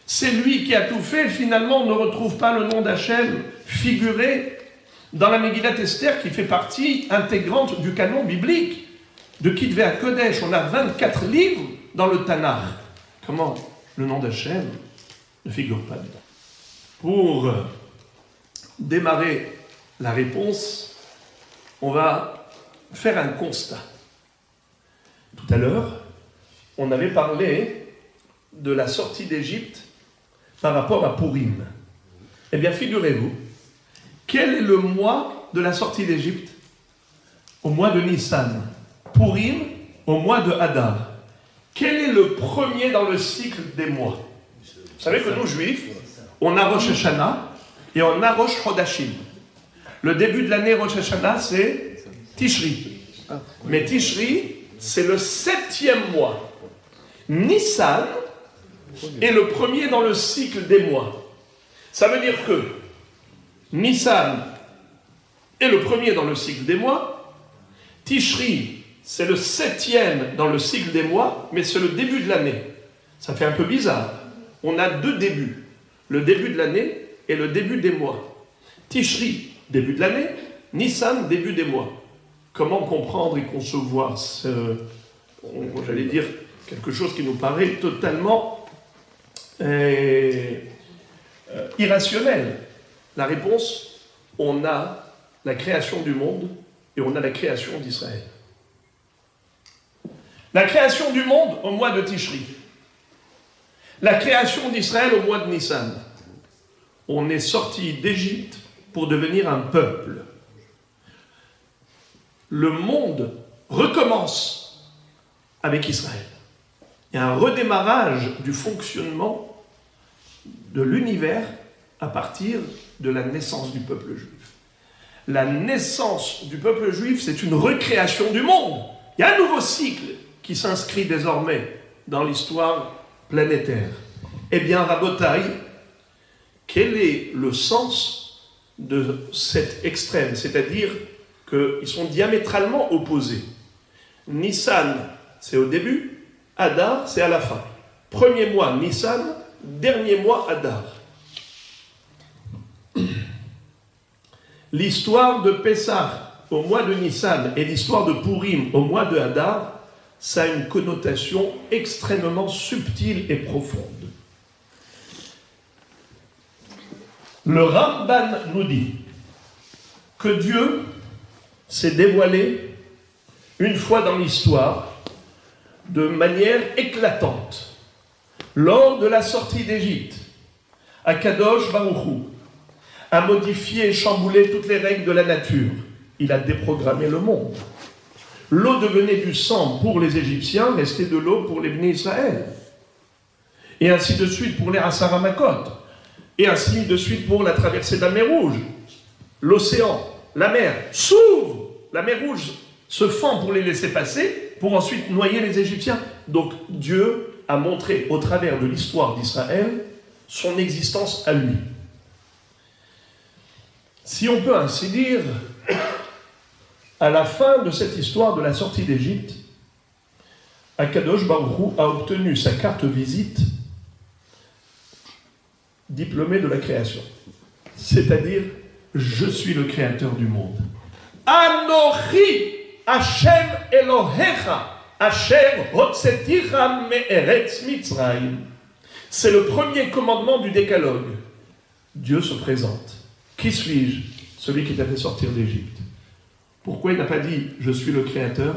C'est lui qui a tout fait, finalement on ne retrouve pas le nom d'Hachem figuré dans la Megillat Esther qui fait partie intégrante du canon biblique. De Kitvé à Kodesh, on a 24 livres dans le Tanakh. Comment le nom d'Hachem ne figure pas dedans? Pour démarrer la réponse, on va faire un constat. Tout à l'heure, on avait parlé de la sortie d'Égypte par rapport à Purim. Eh bien, figurez-vous, quel est le mois de la sortie d'Égypte? Au mois de Nissan. Purim, au mois de Hadar. Quel est le premier dans le cycle des mois? Vous savez que nous, Juifs, on a Rosh Hashanah et on a Rosh Chodashim. Le début de l'année Rosh Hashanah, c'est Tishri. Mais Tishri, c'est le 7e mois. Nissan est le premier dans le cycle des mois. Ça veut dire que Nissan est le premier dans le cycle des mois. Tishri, c'est le 7e dans le cycle des mois, mais c'est le début de l'année. Ça fait un peu bizarre. On a deux débuts. Le début de l'année et le début des mois. Tishri, début de l'année. Nissan, début des mois. Comment comprendre et concevoir j'allais dire, quelque chose qui nous paraît totalement irrationnel? La réponse, on a la création du monde et on a la création d'Israël. La création du monde au mois de Tishri. La création d'Israël au mois de Nissan. On est sorti d'Égypte pour devenir un peuple. Le monde recommence avec Israël. Il y a un redémarrage du fonctionnement de l'univers à partir de la naissance du peuple juif. La naissance du peuple juif, c'est une recréation du monde. Il y a un nouveau cycle qui s'inscrit désormais dans l'histoire planétaire. Eh bien, Rabotai, quel est le sens de cet extrême? C'est-à-dire qu'ils sont diamétralement opposés. Nissan, c'est au début, Hadar, c'est à la fin. Premier mois, Nissan, dernier mois, Hadar. L'histoire de Pessah au mois de Nissan et l'histoire de Purim au mois de Hadar, ça a une connotation extrêmement subtile et profonde. Le Ramban nous dit que Dieu s'est dévoilé une fois dans l'histoire de manière éclatante. Lors de la sortie d'Égypte, Akadosh Baruch Hu a modifié et chamboulé toutes les règles de la nature. Il a déprogrammé le monde. L'eau devenait du sang pour les Égyptiens, restait de l'eau pour les Bnei Israël. Et ainsi de suite pour les Asaramakot. Et ainsi de suite pour la traversée de la mer Rouge. L'océan, la mer, s'ouvre la mer Rouge se fend pour les laisser passer, pour ensuite noyer les Égyptiens. Donc Dieu a montré au travers de l'histoire d'Israël son existence à lui. Si on peut ainsi dire, à la fin de cette histoire de la sortie d'Égypte, Akadosh Baruch Hu a obtenu sa carte visite diplômée de la création. C'est-à-dire, je suis le créateur du monde. Anochi Hashem Elohecha Asher hotzeticha me'eretz Mitzrayim. C'est le premier commandement du décalogue. Dieu se présente. Qui suis-je? Celui qui t'a fait sortir d'Égypte. Pourquoi il n'a pas dit « Je suis le Créateur »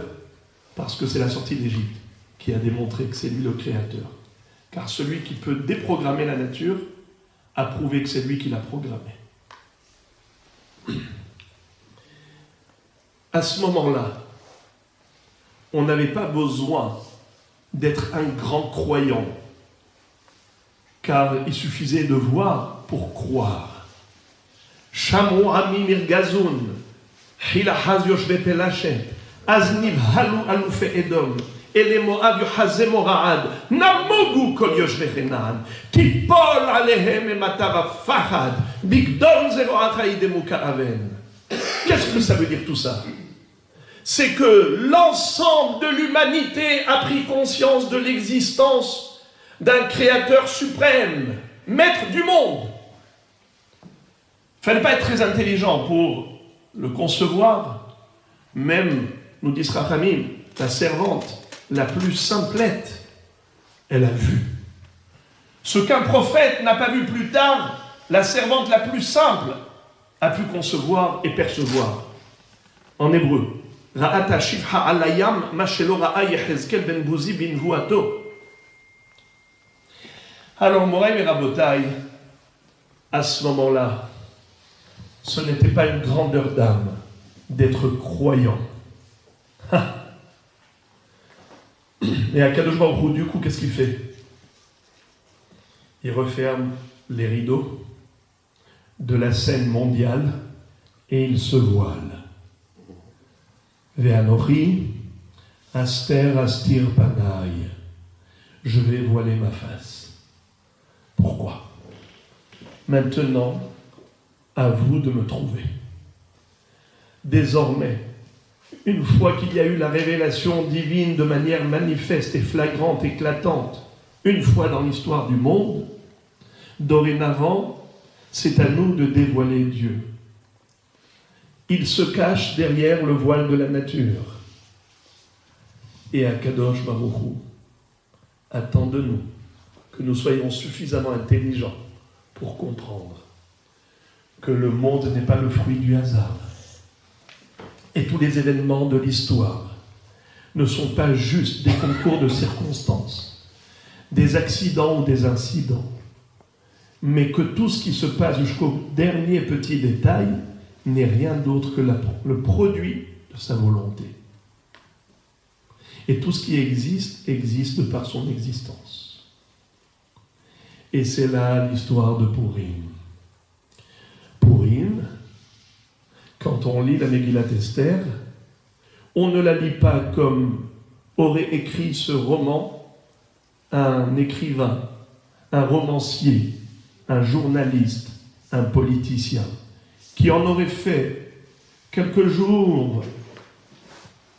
Parce que c'est la sortie d'Égypte qui a démontré que c'est lui le Créateur. Car celui qui peut déprogrammer la nature a prouvé que c'est lui qui l'a programmée. À ce moment-là, on n'avait pas besoin d'être un grand croyant, car il suffisait de voir pour croire. Shamu ami mirgazun, hilahaz yoshve pelashet, azniv halu alufe edom, ele moab yohazem oraad, namogu kol yoshve chenan, tipol alehem ematava fahad, bigdon zero achaidemu ka'aven. Qu'est-ce que ça veut dire tout ça? C'est que l'ensemble de l'humanité a pris conscience de l'existence d'un créateur suprême, maître du monde. Il ne fallait pas être très intelligent pour le concevoir. Même, nous dit Rachamim, la servante la plus simplette, elle a vu. Ce qu'un prophète n'a pas vu plus tard, la servante la plus simple a pu concevoir et percevoir. En hébreu, Ra'ata shivha alayam ma shelo ra'a Yechezkel ben Bouzi bin Vuato. Alors, Moraï et Rabotai, à ce moment-là, ce n'était pas une grandeur d'âme d'être croyant. Et Akadosh Baruch Hu, du coup, qu'est-ce qu'il fait? Il referme les rideaux de la scène mondiale et il se voile. Ve'anochi aster astir panai. Je vais voiler ma face. Pourquoi? Maintenant, à vous de me trouver. Désormais, une fois qu'il y a eu la révélation divine de manière manifeste et flagrante, éclatante, une fois dans l'histoire du monde, dorénavant, c'est à nous de dévoiler Dieu. Il se cache derrière le voile de la nature. Et Akadosh Baruch Hu attend de nous que nous soyons suffisamment intelligents pour comprendre que le monde n'est pas le fruit du hasard. Et tous les événements de l'histoire ne sont pas juste des concours de circonstances, des accidents ou des incidents, mais que tout ce qui se passe jusqu'au dernier petit détail n'est rien d'autre que le produit de sa volonté. Et tout ce qui existe, existe par son existence. Et c'est là l'histoire de Purim. Purim, quand on lit la Megillat Esther, on ne la lit pas comme aurait écrit ce roman un écrivain, un romancier, un journaliste, un politicien, qui en aurait fait quelques jours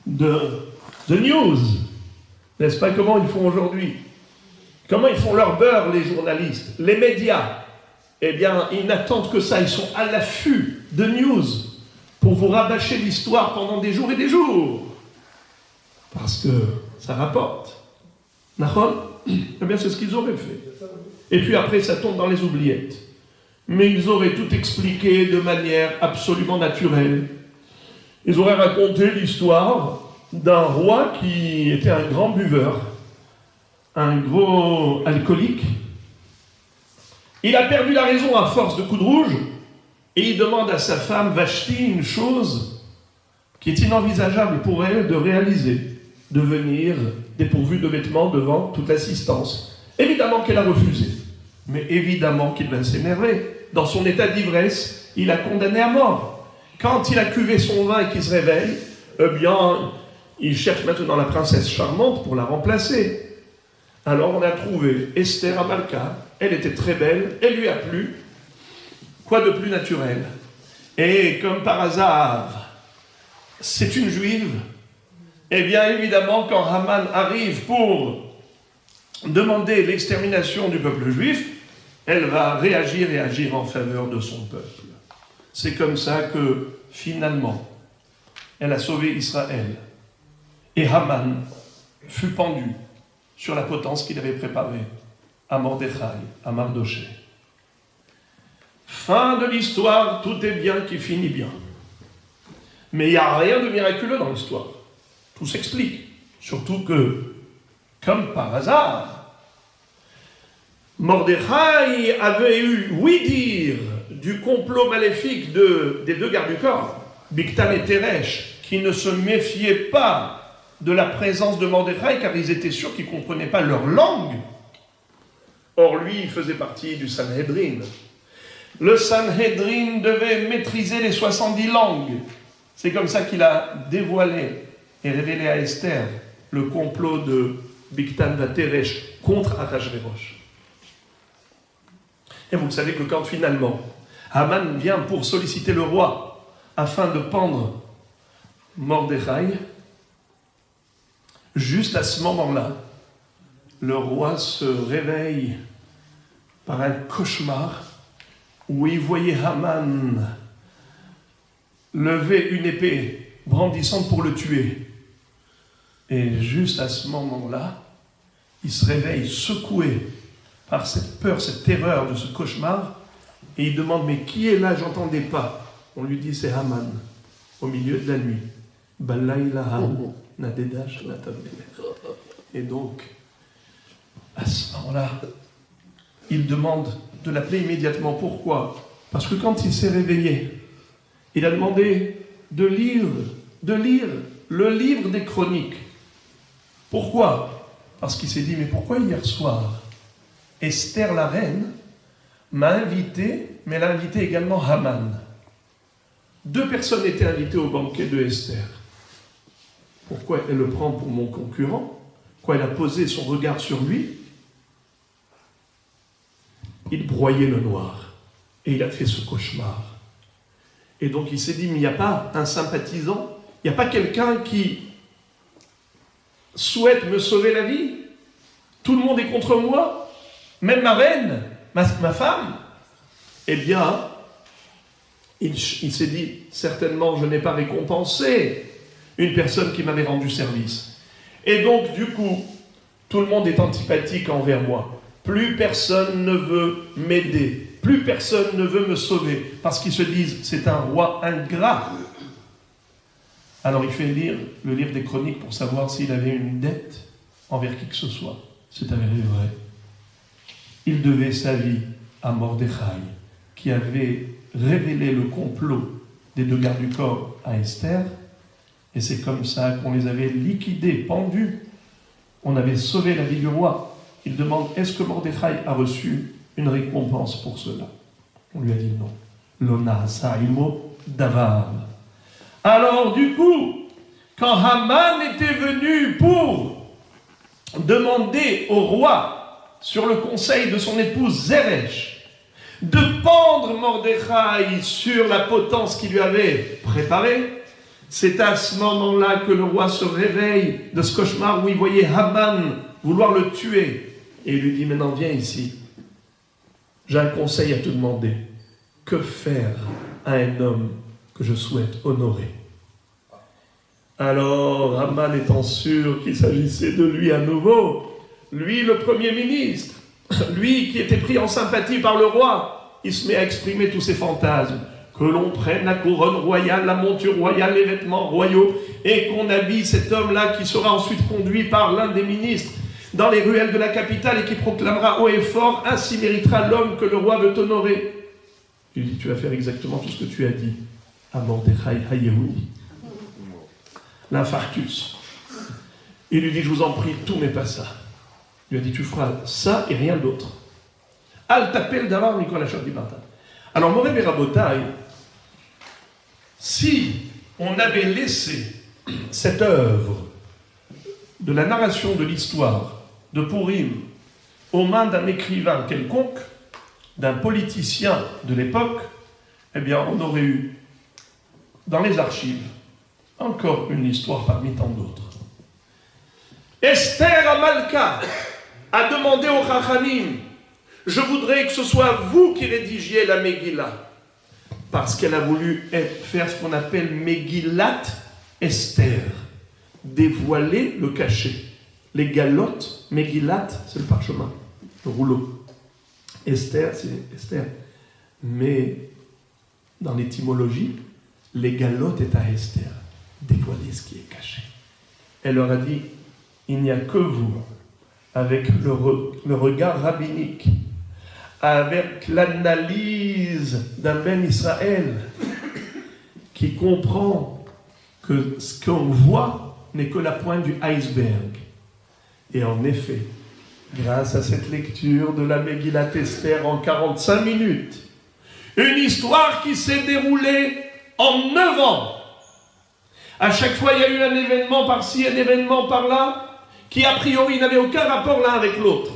de news. N'est-ce pas comment ils font aujourd'hui? Comment ils font leur beurre, les journalistes, les médias? Eh bien, ils n'attendent que ça, ils sont à l'affût de news pour vous rabâcher l'histoire pendant des jours et des jours. Parce que ça rapporte. Nahon? Eh bien, c'est ce qu'ils auraient fait. Et puis après, ça tombe dans les oubliettes. Mais ils auraient tout expliqué de manière absolument naturelle. Ils auraient raconté l'histoire d'un roi qui était un grand buveur, un gros alcoolique. Il a perdu la raison à force de coups de rouge et il demande à sa femme Vashti une chose qui est inenvisageable pour elle de réaliser, devenir dépourvue de vêtements devant toute l'assistance. Évidemment qu'elle a refusé, mais évidemment qu'il va s'énerver. Dans son état d'ivresse, il a condamné à mort. Quand il a cuvé son vin et qu'il se réveille, eh bien, il cherche maintenant la princesse charmante pour la remplacer. Alors on a trouvé Esther Amalka, elle était très belle, elle lui a plu. Quoi de plus naturel? Et comme par hasard, c'est une juive. Eh bien évidemment, quand Haman arrive pour demander l'extermination du peuple juif, elle va réagir et agir en faveur de son peuple. C'est comme ça que, finalement, elle a sauvé Israël. Et Haman fut pendu sur la potence qu'il avait préparée à Mordechai, à Mardoché. Fin de l'histoire, tout est bien qui finit bien. Mais il n'y a rien de miraculeux dans l'histoire. Tout s'explique. Surtout que, comme par hasard, Mordechai avait eu oui-dire du complot maléfique des deux gardes du corps, Bigtan et Teresh, qui ne se méfiaient pas de la présence de Mordechai car ils étaient sûrs qu'ils ne comprenaient pas leur langue. Or, lui, il faisait partie du Sanhedrin. Le Sanhedrin devait maîtriser les 70 langues. C'est comme ça qu'il a dévoilé et révélé à Esther le complot de Bigtan et Teresh contre Achashverosh. Et vous savez que quand finalement Haman vient pour solliciter le roi afin de pendre Mordechai, juste à ce moment-là, le roi se réveille par un cauchemar où il voyait Haman lever une épée brandissante pour le tuer. Et juste à ce moment-là, il se réveille secoué par cette peur, cette terreur de ce cauchemar, et il demande, mais qui est là? J'entendais pas. On lui dit, c'est Haman, au milieu de la nuit. Et donc, à ce moment-là, il demande de l'appeler immédiatement. Pourquoi? Parce que quand il s'est réveillé, il a demandé de lire le livre des chroniques. Pourquoi? Parce qu'il s'est dit, mais pourquoi hier soir, Esther la reine m'a invité, mais elle a invité également Haman. 2 personnes étaient invitées au banquet de Esther. Pourquoi elle le prend pour mon concurrent? Pourquoi elle a posé son regard sur lui? Il broyait le noir et il a fait ce cauchemar. Et donc il s'est dit, mais il n'y a pas un sympathisant, il n'y a pas quelqu'un qui souhaite me sauver la vie? Tout le monde est contre moi, même ma reine, ma femme. Eh bien, il s'est dit, certainement je n'ai pas récompensé une personne qui m'avait rendu service. Et donc, du coup, tout le monde est antipathique envers moi. Plus personne ne veut m'aider. Plus personne ne veut me sauver. Parce qu'ils se disent, c'est un roi ingrat. Alors il fait lire le livre des chroniques pour savoir s'il avait une dette envers qui que ce soit. C'est avéré vrai. Il devait sa vie à Mordechai, qui avait révélé le complot des 2 gardes du corps à Esther. Et c'est comme ça qu'on les avait liquidés, pendus. On avait sauvé la vie du roi. Il demande, est-ce que Mordechai a reçu une récompense pour cela? On lui a dit non. Lona saimo davar. Alors du coup, quand Haman était venu pour demander au roi, sur le conseil de son épouse Zeresh, de pendre Mordechai sur la potence qu'il lui avait préparée, c'est à ce moment-là que le roi se réveille de ce cauchemar où il voyait Haman vouloir le tuer. Et il lui dit, maintenant viens ici. J'ai un conseil à te demander. Que faire à un homme que je souhaite honorer? Alors, Haman étant sûr qu'il s'agissait de lui à nouveau, lui le Premier ministre, lui qui était pris en sympathie par le roi, il se met à exprimer tous ses fantasmes. Que l'on prenne la couronne royale, la monture royale, les vêtements royaux, et qu'on habille cet homme-là qui sera ensuite conduit par l'un des ministres dans les ruelles de la capitale et qui proclamera haut et fort, ainsi méritera l'homme que le roi veut honorer. Il dit, tu vas faire exactement tout ce que tu as dit à Mordechai Hayehudi. L'infarctus. Il lui dit, je vous en prie, tout mais pas ça. Il lui a dit, tu feras ça et rien d'autre. Al t'appelle d'avoir Nicolas Chardibata. Alors, Moré Berabotaï, si on avait laissé cette œuvre de la narration de l'histoire de Purim aux mains d'un écrivain quelconque, d'un politicien de l'époque, eh bien, on aurait eu dans les archives encore une histoire parmi tant d'autres. Esther Amalka a demandé au Chachamim, je voudrais que ce soit vous qui rédigiez la Megillah, parce qu'elle a voulu faire ce qu'on appelle Megillat Esther, dévoiler le cachet. Les galottes, Megillat, c'est le parchemin, le rouleau. Esther, c'est Esther. Mais dans l'étymologie, les galottes est à Esther, dévoiler ce qui est caché. Elle leur a dit, il n'y a que vous, avec le regard rabbinique, avec l'analyse d'un Ben Israël, qui comprend que ce qu'on voit n'est que la pointe du iceberg. Et en effet, grâce à cette lecture de la Megillat Esther en 45 minutes, une histoire qui s'est déroulée en 9 ans. À chaque fois, il y a eu un événement par-ci, un événement par-là, qui a priori n'avait aucun rapport l'un avec l'autre.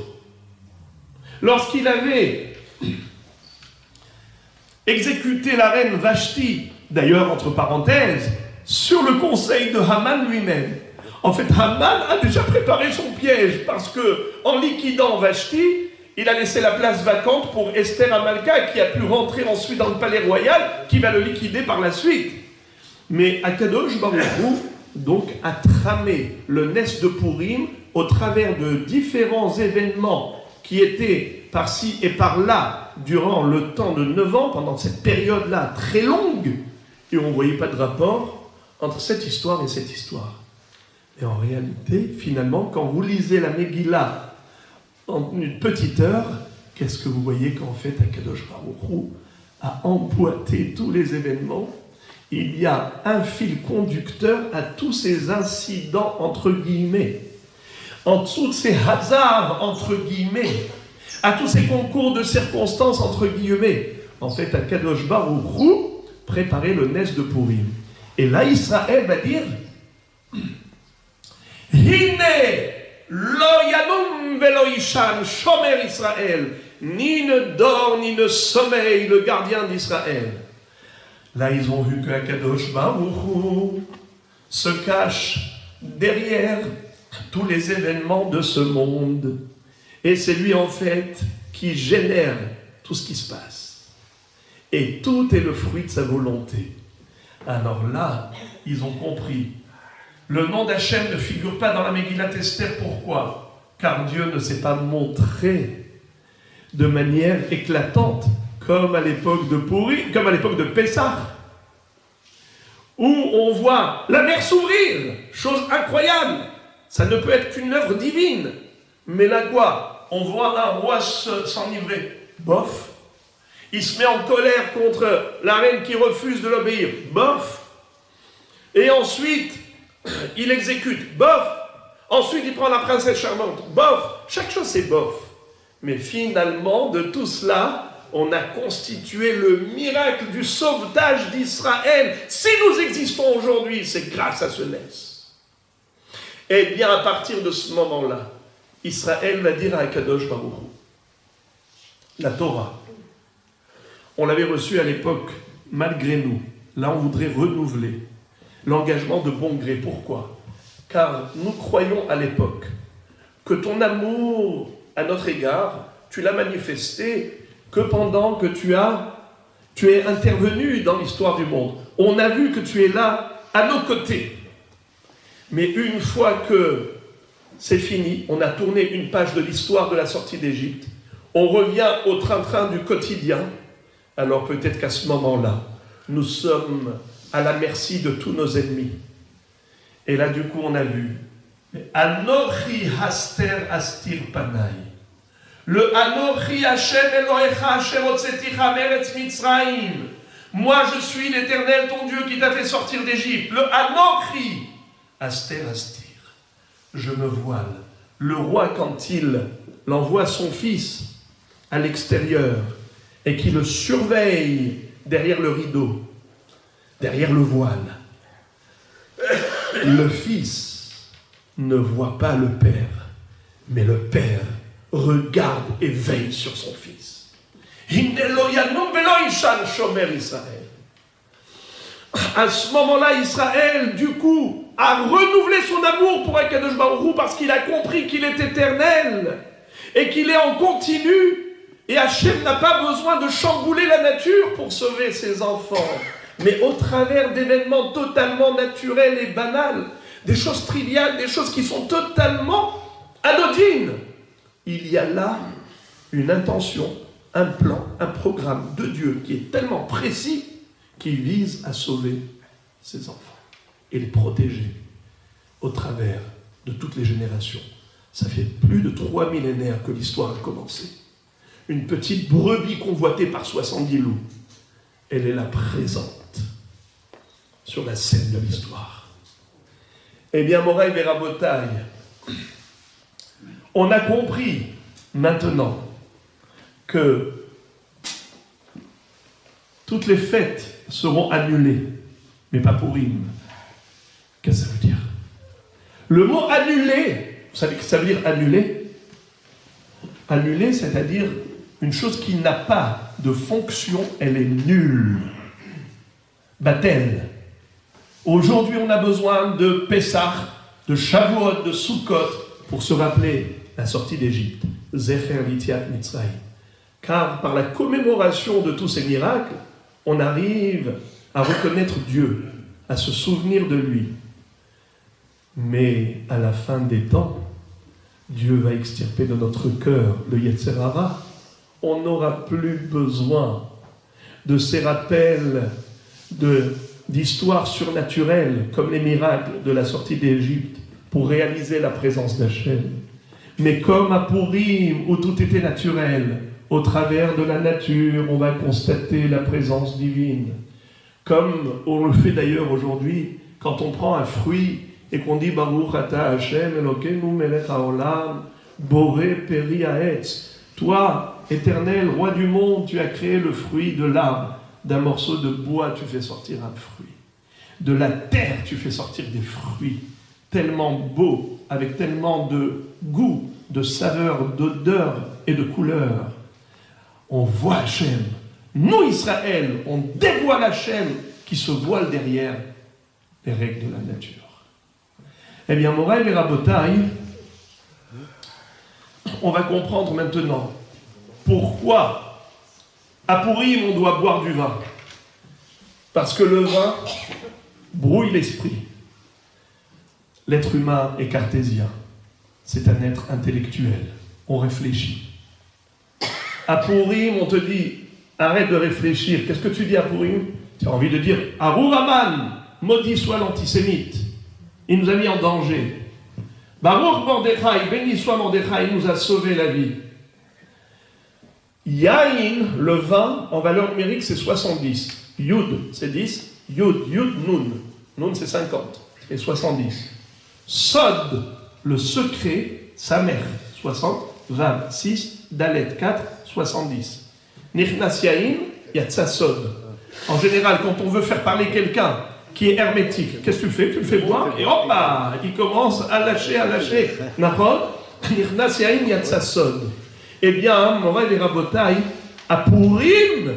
Lorsqu'il avait exécuté la reine Vashti, d'ailleurs, entre parenthèses, sur le conseil de Haman lui-même. En fait, Haman a déjà préparé son piège, parce que en liquidant Vashti, il a laissé la place vacante pour Esther Amalka, qui a pu rentrer ensuite dans le palais royal, qui va le liquider par la suite. Mais Akadosh Baruch Hu, donc, a tramé le Nes de Purim au travers de différents événements qui étaient par-ci et par-là durant le temps de 9 ans, pendant cette période-là très longue, et on ne voyait pas de rapport entre cette histoire et cette histoire. Et en réalité, finalement, quand vous lisez la Megillah en une petite heure, qu'est-ce que vous voyez qu'en fait Akadosh Baruch Hu a emboîté tous les événements? Il y a un fil conducteur à tous ces incidents, entre guillemets, en tous ces hasards, entre guillemets, à tous ces concours de circonstances, entre guillemets. En fait, Akadosh Baruch Hu préparait le Nes de Purim. Et là, Israël va dire Hine lo yanum velo ishan shomer Israël, ni ne dort ni ne sommeille le gardien d'Israël. Là, ils ont vu que Akadosh Baruch Hu se cache derrière tous les événements de ce monde. Et c'est lui, en fait, qui génère tout ce qui se passe. Et tout est le fruit de sa volonté. Alors là, ils ont compris. Le nom d'Hachem ne figure pas dans la Megillat Esther. Pourquoi? Car Dieu ne s'est pas montré de manière éclatante, comme à l'époque de Purim, comme à l'époque de Pessah, où on voit la mer s'ouvrir, chose incroyable. Ça ne peut être qu'une œuvre divine. Mais là quoi? On voit un roi s'enivrer. Bof. Il se met en colère contre la reine qui refuse de l'obéir. Bof. Et ensuite, il exécute. Bof. Ensuite, il prend la princesse charmante. Bof. Chaque chose, c'est bof. Mais finalement, de tout cela, on a constitué le miracle du sauvetage d'Israël. Si nous existons aujourd'hui, c'est grâce à ce Nes. Eh bien, à partir de ce moment-là, Israël va dire à Akadosh Baruch Hu, la Torah, on l'avait reçue à l'époque, malgré nous. Là, on voudrait renouveler l'engagement de bon gré. Pourquoi? Car nous croyons à l'époque que ton amour à notre égard, tu l'as manifesté que pendant que tu es intervenu dans l'histoire du monde. On a vu que tu es là, à nos côtés. Mais une fois que c'est fini, on a tourné une page de l'histoire de la sortie d'Égypte, on revient au train-train du quotidien, alors peut-être qu'à ce moment-là, nous sommes à la merci de tous nos ennemis. Et là, du coup, on a vu Anochi haster astir panai. Le Anochi Hashem Elohecha Asher hotzeticha meretz Mitzrayim. Moi, je suis l'Éternel, ton Dieu, qui t'a fait sortir d'Égypte. Le Anochi Aster Astir. Je me voile. Le roi, quand il envoie son fils à l'extérieur et qu'il le surveille derrière le rideau, derrière le voile, Le Fils ne voit pas le Père, mais le Père regarde et veille sur son Fils. À ce moment-là, Israël, du coup, a renouvelé son amour pour Akadosh Baruch Hu parce qu'il a compris qu'il est éternel et qu'il est en continu. Et Hachem n'a pas besoin de chambouler la nature pour sauver ses enfants, mais au travers d'événements totalement naturels et banals, des choses triviales, des choses qui sont totalement anodines. Il y a là une intention, un plan, un programme de Dieu qui est tellement précis qu'il vise à sauver ses enfants et les protéger au travers de toutes les générations. Ça fait plus de 3 millénaires que l'histoire a commencé. Une petite brebis convoitée par 70 loups, elle est là présente sur la scène de l'histoire. Eh bien, Moraï Verabotaï, on a compris maintenant que toutes les fêtes seront annulées, mais pas pour Purim. Qu'est-ce que ça veut dire? Le mot annulé, vous savez ce que ça veut dire annuler? Annuler, c'est-à-dire une chose qui n'a pas de fonction, elle est nulle. Batel. Aujourd'hui, on a besoin de Pessah, de Shavuot, de Sukkot, pour se rappeler la sortie d'Égypte. Zecher Yetziat Mitzrayim. Car par la commémoration de tous ces miracles, on arrive à reconnaître Dieu, à se souvenir de lui. Mais à la fin des temps, Dieu va extirper de notre cœur le Yetzer Hara. On n'aura plus besoin de ces rappels d'histoires surnaturelles, comme les miracles de la sortie d'Égypte, pour réaliser la présence d'Hachem. Mais comme à Purim, où tout était naturel, au travers de la nature, on va constater la présence divine. Comme on le fait d'ailleurs aujourd'hui, quand on prend un fruit et qu'on dit Baruch Ata Hashem Elokeinu Melech Haolam Boré Peri Haetz. Toi, éternel, roi du monde, tu as créé le fruit de l'arbre. D'un morceau de bois, tu fais sortir un fruit. De la terre, tu fais sortir des fruits tellement beaux, avec tellement de goût, de saveur, d'odeur et de couleur. On voit Hachem. Nous, Israël, on dévoile Hachem qui se voile derrière les règles de la nature. Eh bien, Moraï Verabotaï, on va comprendre maintenant pourquoi à Purim on doit boire du vin. Parce que le vin brouille l'esprit. L'être humain est cartésien. C'est un être intellectuel. On réfléchit. À Purim, on te dit, arrête de réfléchir. Qu'est-ce que tu dis à Purim? Tu as envie de dire, Arur Aman, maudit soit l'antisémite. Il nous a mis en danger. Baruch Mordechai, béni soit Mordechai, il nous a sauvé la vie. Yain, le vin, en valeur numérique, c'est 70. Yud, c'est 10. Yud, Nun. Nun, c'est 50. Et 70. Sod, le secret, sa mère, 60. Vav, 6. Dalet, 4. 70. Nichnas Yain, Yatsa Sod. En général, quand on veut faire parler quelqu'un qui est hermétique, qu'est-ce que tu fais? Tu le fais boire et hop là, il commence à lâcher. Nahon, Nichnas Yain, Yatsa Sod. Eh bien, Moraï Verabotaï, à Purim,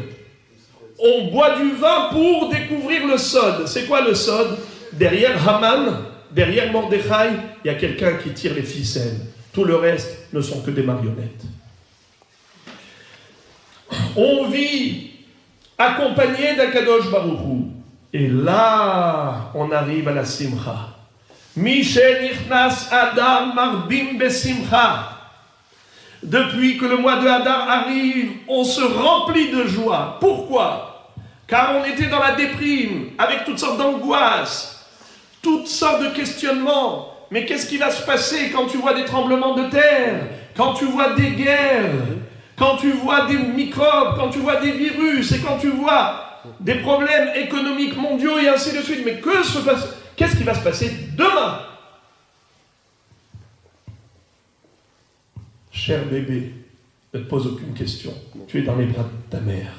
on boit du vin pour découvrir le sod. C'est quoi le sod? Derrière Haman, derrière Mordechai, il y a quelqu'un qui tire les ficelles. Tout le reste ne sont que des marionnettes. On vit accompagné d'Akadosh Baruch Hu. Et là, on arrive à la Simcha. Mishe nichnas Adar marbim besimcha. Depuis que le mois de Hadar arrive, on se remplit de joie. Pourquoi? Car on était dans la déprime, avec toutes sortes d'angoisses, toutes sortes de questionnements. Mais qu'est-ce qui va se passer quand tu vois des tremblements de terre, quand tu vois des guerres, quand tu vois des microbes, quand tu vois des virus, et quand tu vois des problèmes économiques mondiaux et ainsi de suite? Mais qu'est-ce qui va se passer demain? Cher bébé, ne te pose aucune question. Tu es dans les bras de ta mère.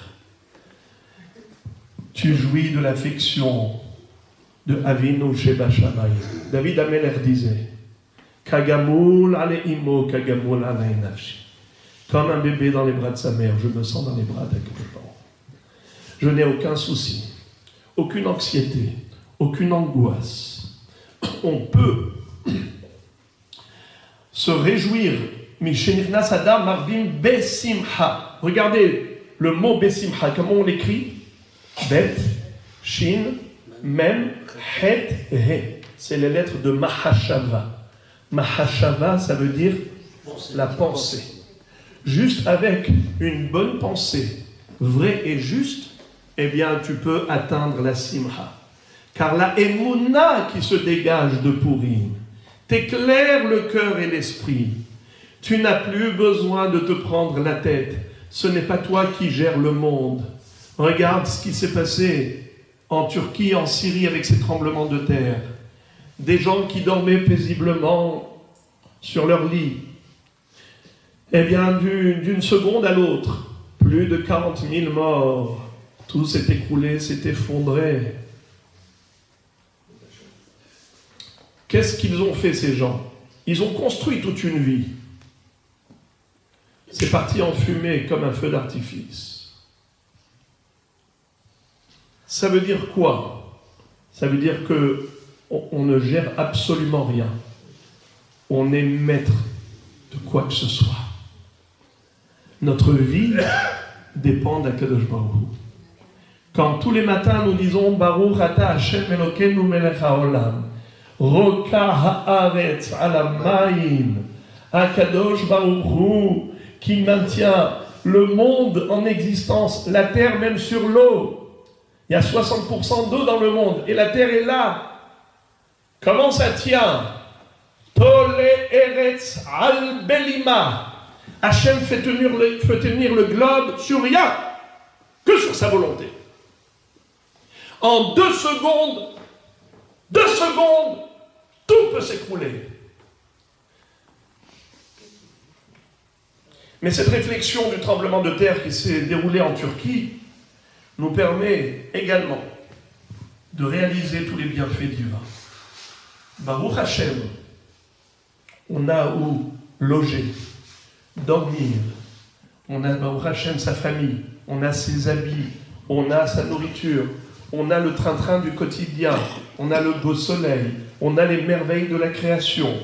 Tu jouis de l'affection de Avinu Sheba Shamayim. David Amelech disait Kagamul aleimo, kagamul alei nafshi. Comme un bébé dans les bras de sa mère, je me sens dans les bras d'Akadosh. Je n'ai aucun souci, aucune anxiété, aucune angoisse. On peut se réjouir. Mishenirnas Adam Marvim Besimha. Regardez le mot Besimha, comment on l'écrit? Bet, Shin, Mem, Het, He. C'est les lettres de Mahashava. Mahashava, ça veut dire la pensée. Juste avec une bonne pensée, vraie et juste, eh bien, tu peux atteindre la Simha. Car la Emouna qui se dégage de Purim t'éclaire le cœur et l'esprit. Tu n'as plus besoin de te prendre la tête. Ce n'est pas toi qui gères le monde. Regarde ce qui s'est passé en Turquie, en Syrie, avec ces tremblements de terre. Des gens qui dormaient paisiblement sur leur lit. Eh bien, d'une seconde à l'autre, plus de 40 000 morts. Tout s'est écroulé, s'est effondré. Qu'est-ce qu'ils ont fait, ces gens? Ils ont construit toute une vie. C'est parti en fumée comme un feu d'artifice. Ça veut dire quoi? Ça veut dire qu'on ne gère absolument rien. On est maître de quoi que ce soit. Notre vie dépend d'Akadosh Baruch Hu. Quand tous les matins nous disons Baruch Ata Hashem Elokeinu Melech HaOlam, Roka Haaretz Ala Mayim, Akadosh Baruch Hu, qui maintient le monde en existence, la terre même sur l'eau. Il y a 60% d'eau dans le monde et la terre est là. Comment ça tient? Tole Eretz Al Belima. Hachem fait tenir le globe sur rien, que sur sa volonté. En 2 secondes, tout peut s'écrouler. Mais cette réflexion du tremblement de terre qui s'est déroulé en Turquie nous permet également de réaliser tous les bienfaits divins. Baruch Hashem, on a où loger, dormir, on a Baruch Hashem sa famille, on a ses habits, on a sa nourriture, on a le train-train du quotidien, on a le beau soleil, on a les merveilles de la création,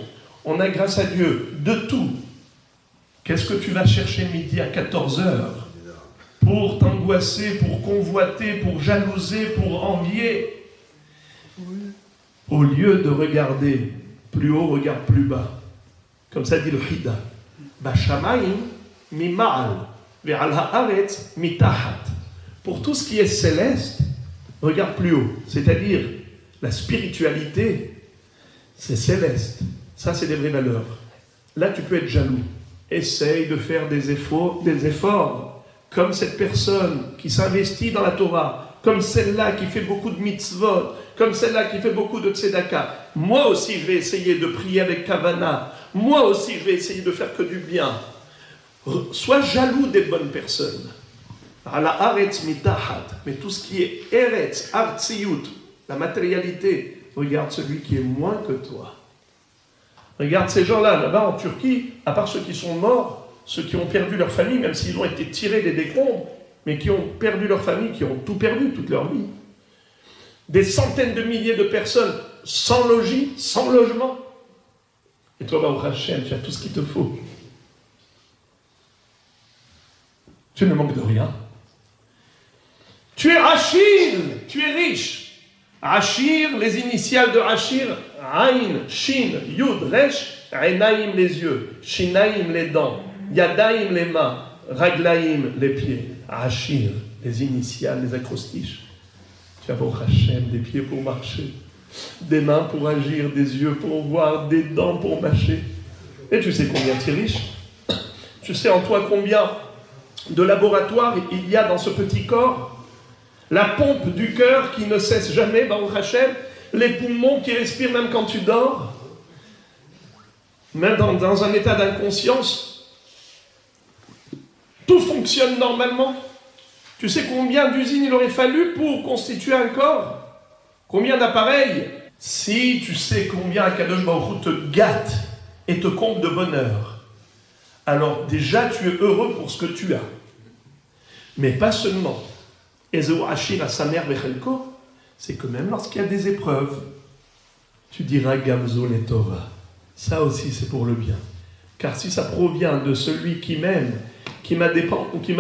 on a grâce à Dieu de tout. Qu'est-ce que tu vas chercher midi à 14h pour t'angoisser, pour convoiter, pour jalouser, pour envier? Au lieu de regarder plus haut, regarde plus bas. Comme ça dit le Hida. Bashamayim mima'al ve'al ha'aretz mitahat. Pour tout ce qui est céleste, regarde plus haut. C'est-à-dire, la spiritualité, c'est céleste. Ça, c'est des vraies valeurs. Là, tu peux être jaloux. Essaye de faire des efforts, comme cette personne qui s'investit dans la Torah, comme celle-là qui fait beaucoup de mitzvot, comme celle-là qui fait beaucoup de tzedaka. Moi aussi, je vais essayer de prier avec kavana. Moi aussi, je vais essayer de faire que du bien. Sois jaloux des bonnes personnes. Ala aretz mitahat, mais tout ce qui est eretz, artziyut, la matérialité, regarde celui qui est moins que toi. Regarde ces gens-là, là-bas en Turquie, à part ceux qui sont morts, ceux qui ont perdu leur famille, même s'ils ont été tirés des décombres, mais qui ont perdu leur famille, qui ont tout perdu, toute leur vie. Des centaines de milliers de personnes sans logis, sans logement. Et toi, Baruch Hashem, tu as tout ce qu'il te faut. Tu ne manques de rien. Tu es Achir, tu es riche. Achir, les initiales de Achir, Aïn, Shin, Yud, Resh, Enaïm, les yeux, Shinaïm, les dents, Yadaïm, les mains, Raglaïm, les pieds. Achir, les initiales, les acrostiches. Tu as pour Hachem des pieds pour marcher, des mains pour agir, des yeux pour voir, des dents pour mâcher. Et tu sais combien tu es riche. Tu sais en toi combien de laboratoires il y a dans ce petit corps. La pompe du cœur qui ne cesse jamais, Baruch Hashem, les poumons qui respirent même quand tu dors, même dans un état d'inconscience, tout fonctionne normalement. Tu sais combien d'usines il aurait fallu pour constituer un corps? Combien d'appareils? Si tu sais combien Akadosh Baruch Hu te gâte et te comble de bonheur, alors déjà tu es heureux pour ce que tu as. Mais pas seulement. Ezeu Ashir à sa mère Bechelko, c'est que même lorsqu'il y a des épreuves, tu diras Gamzo Letova. Ça aussi c'est pour le bien. Car si ça provient de celui qui m'aime, qui m'a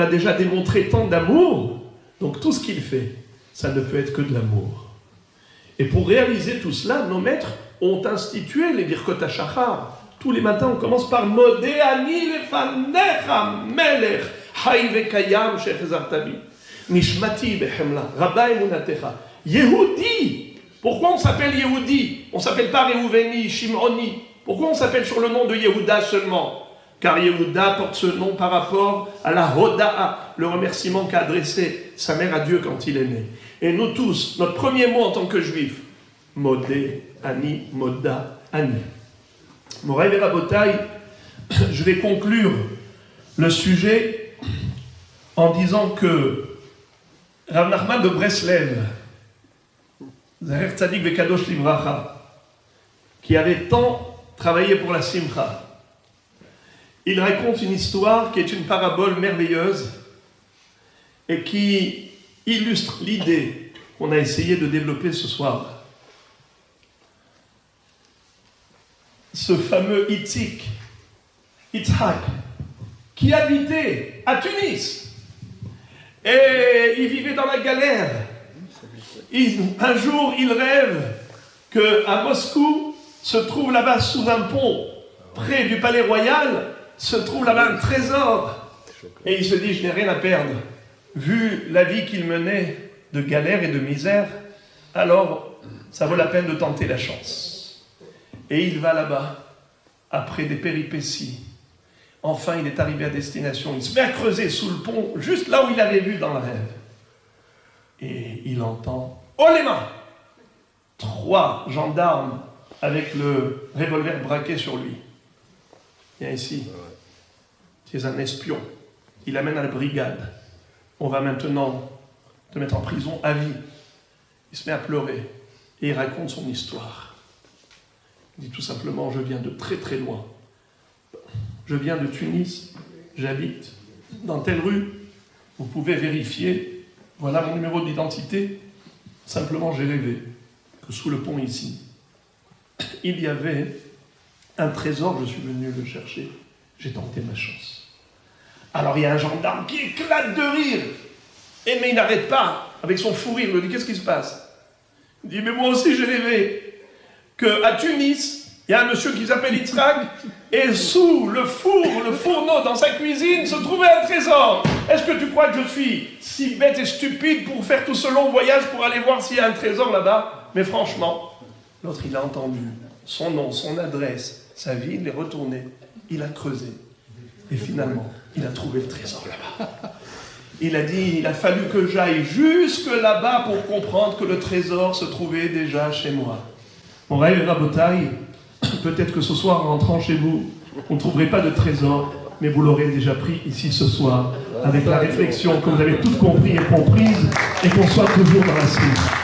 déjà démontré tant d'amour, donc tout ce qu'il fait, ça ne peut être que de l'amour. Et pour réaliser tout cela, nos maîtres ont institué les Birkot HaShachar. Tous les matins, on commence par Modé ani lefanecha melech hay vekayam shechezartabi nishmati behemla rabba emunatecha. Yehudi. Pourquoi on s'appelle Yehudi? On ne s'appelle pas Rehouveni, Shimoni. Pourquoi on s'appelle sur le nom de Yehuda seulement? Car Yehuda porte ce nom par rapport à la Hoda'a, le remerciement qu'a adressé sa mère à Dieu quand il est né. Et nous tous, notre premier mot en tant que juifs, Modé, Ani, Moda, Ani. Moraï et Rabotaï, je vais conclure le sujet en disant que Rav Nachman de Breslev, Zaher Tzadik Vekadosh Livracha, qui avait tant travaillé pour la Simcha, il raconte une histoire qui est une parabole merveilleuse et qui illustre l'idée qu'on a essayé de développer ce soir. Ce fameux Yitzhak, qui habitait à Tunis et il vivait dans la galère. Un jour, il rêve qu'à Moscou se trouve là-bas sous un pont, près du palais royal, se trouve là-bas un trésor. Et il se dit, je n'ai rien à perdre. Vu la vie qu'il menait de galère et de misère, alors ça vaut la peine de tenter la chance. Et il va là-bas, après des péripéties. Enfin, il est arrivé à destination. Il se met à creuser sous le pont, juste là où il avait vu dans le rêve. Et il entend, oh les mains! 3 gendarmes avec le revolver braqué sur lui. Viens ici. Tu es un espion. Il amène à la brigade. On va maintenant te mettre en prison à vie. Il se met à pleurer et il raconte son histoire. Il dit tout simplement, je viens de très très loin. Je viens de Tunis, j'habite dans telle rue. Vous pouvez vérifier, voilà mon numéro d'identité. Simplement, j'ai rêvé que sous le pont ici, il y avait un trésor, je suis venu le chercher. J'ai tenté ma chance. Alors il y a un gendarme qui éclate de rire. Mais il n'arrête pas avec son fou rire. Il me dit, qu'est-ce qui se passe? Il dit, mais moi aussi j'ai rêvé qu'à Tunis, il y a un monsieur qui s'appelle Yitzhak, et sous le fourneau dans sa cuisine, se trouvait un trésor. Est-ce que tu crois que je suis si bête et stupide pour faire tout ce long voyage pour aller voir s'il y a un trésor là-bas? Mais franchement, l'autre il a entendu son nom, son adresse, sa vie, il est retourné, il a creusé. Et finalement, il a trouvé le trésor là-bas. Il a dit, il a fallu que j'aille jusque là-bas pour comprendre que le trésor se trouvait déjà chez moi. Mon rêve Rabotaï, peut-être que ce soir, en rentrant chez vous, vous ne trouverez pas de trésor, mais vous l'aurez déjà pris ici ce soir, avec la réflexion que vous avez toutes compris et comprise, et qu'on soit toujours dans la suite.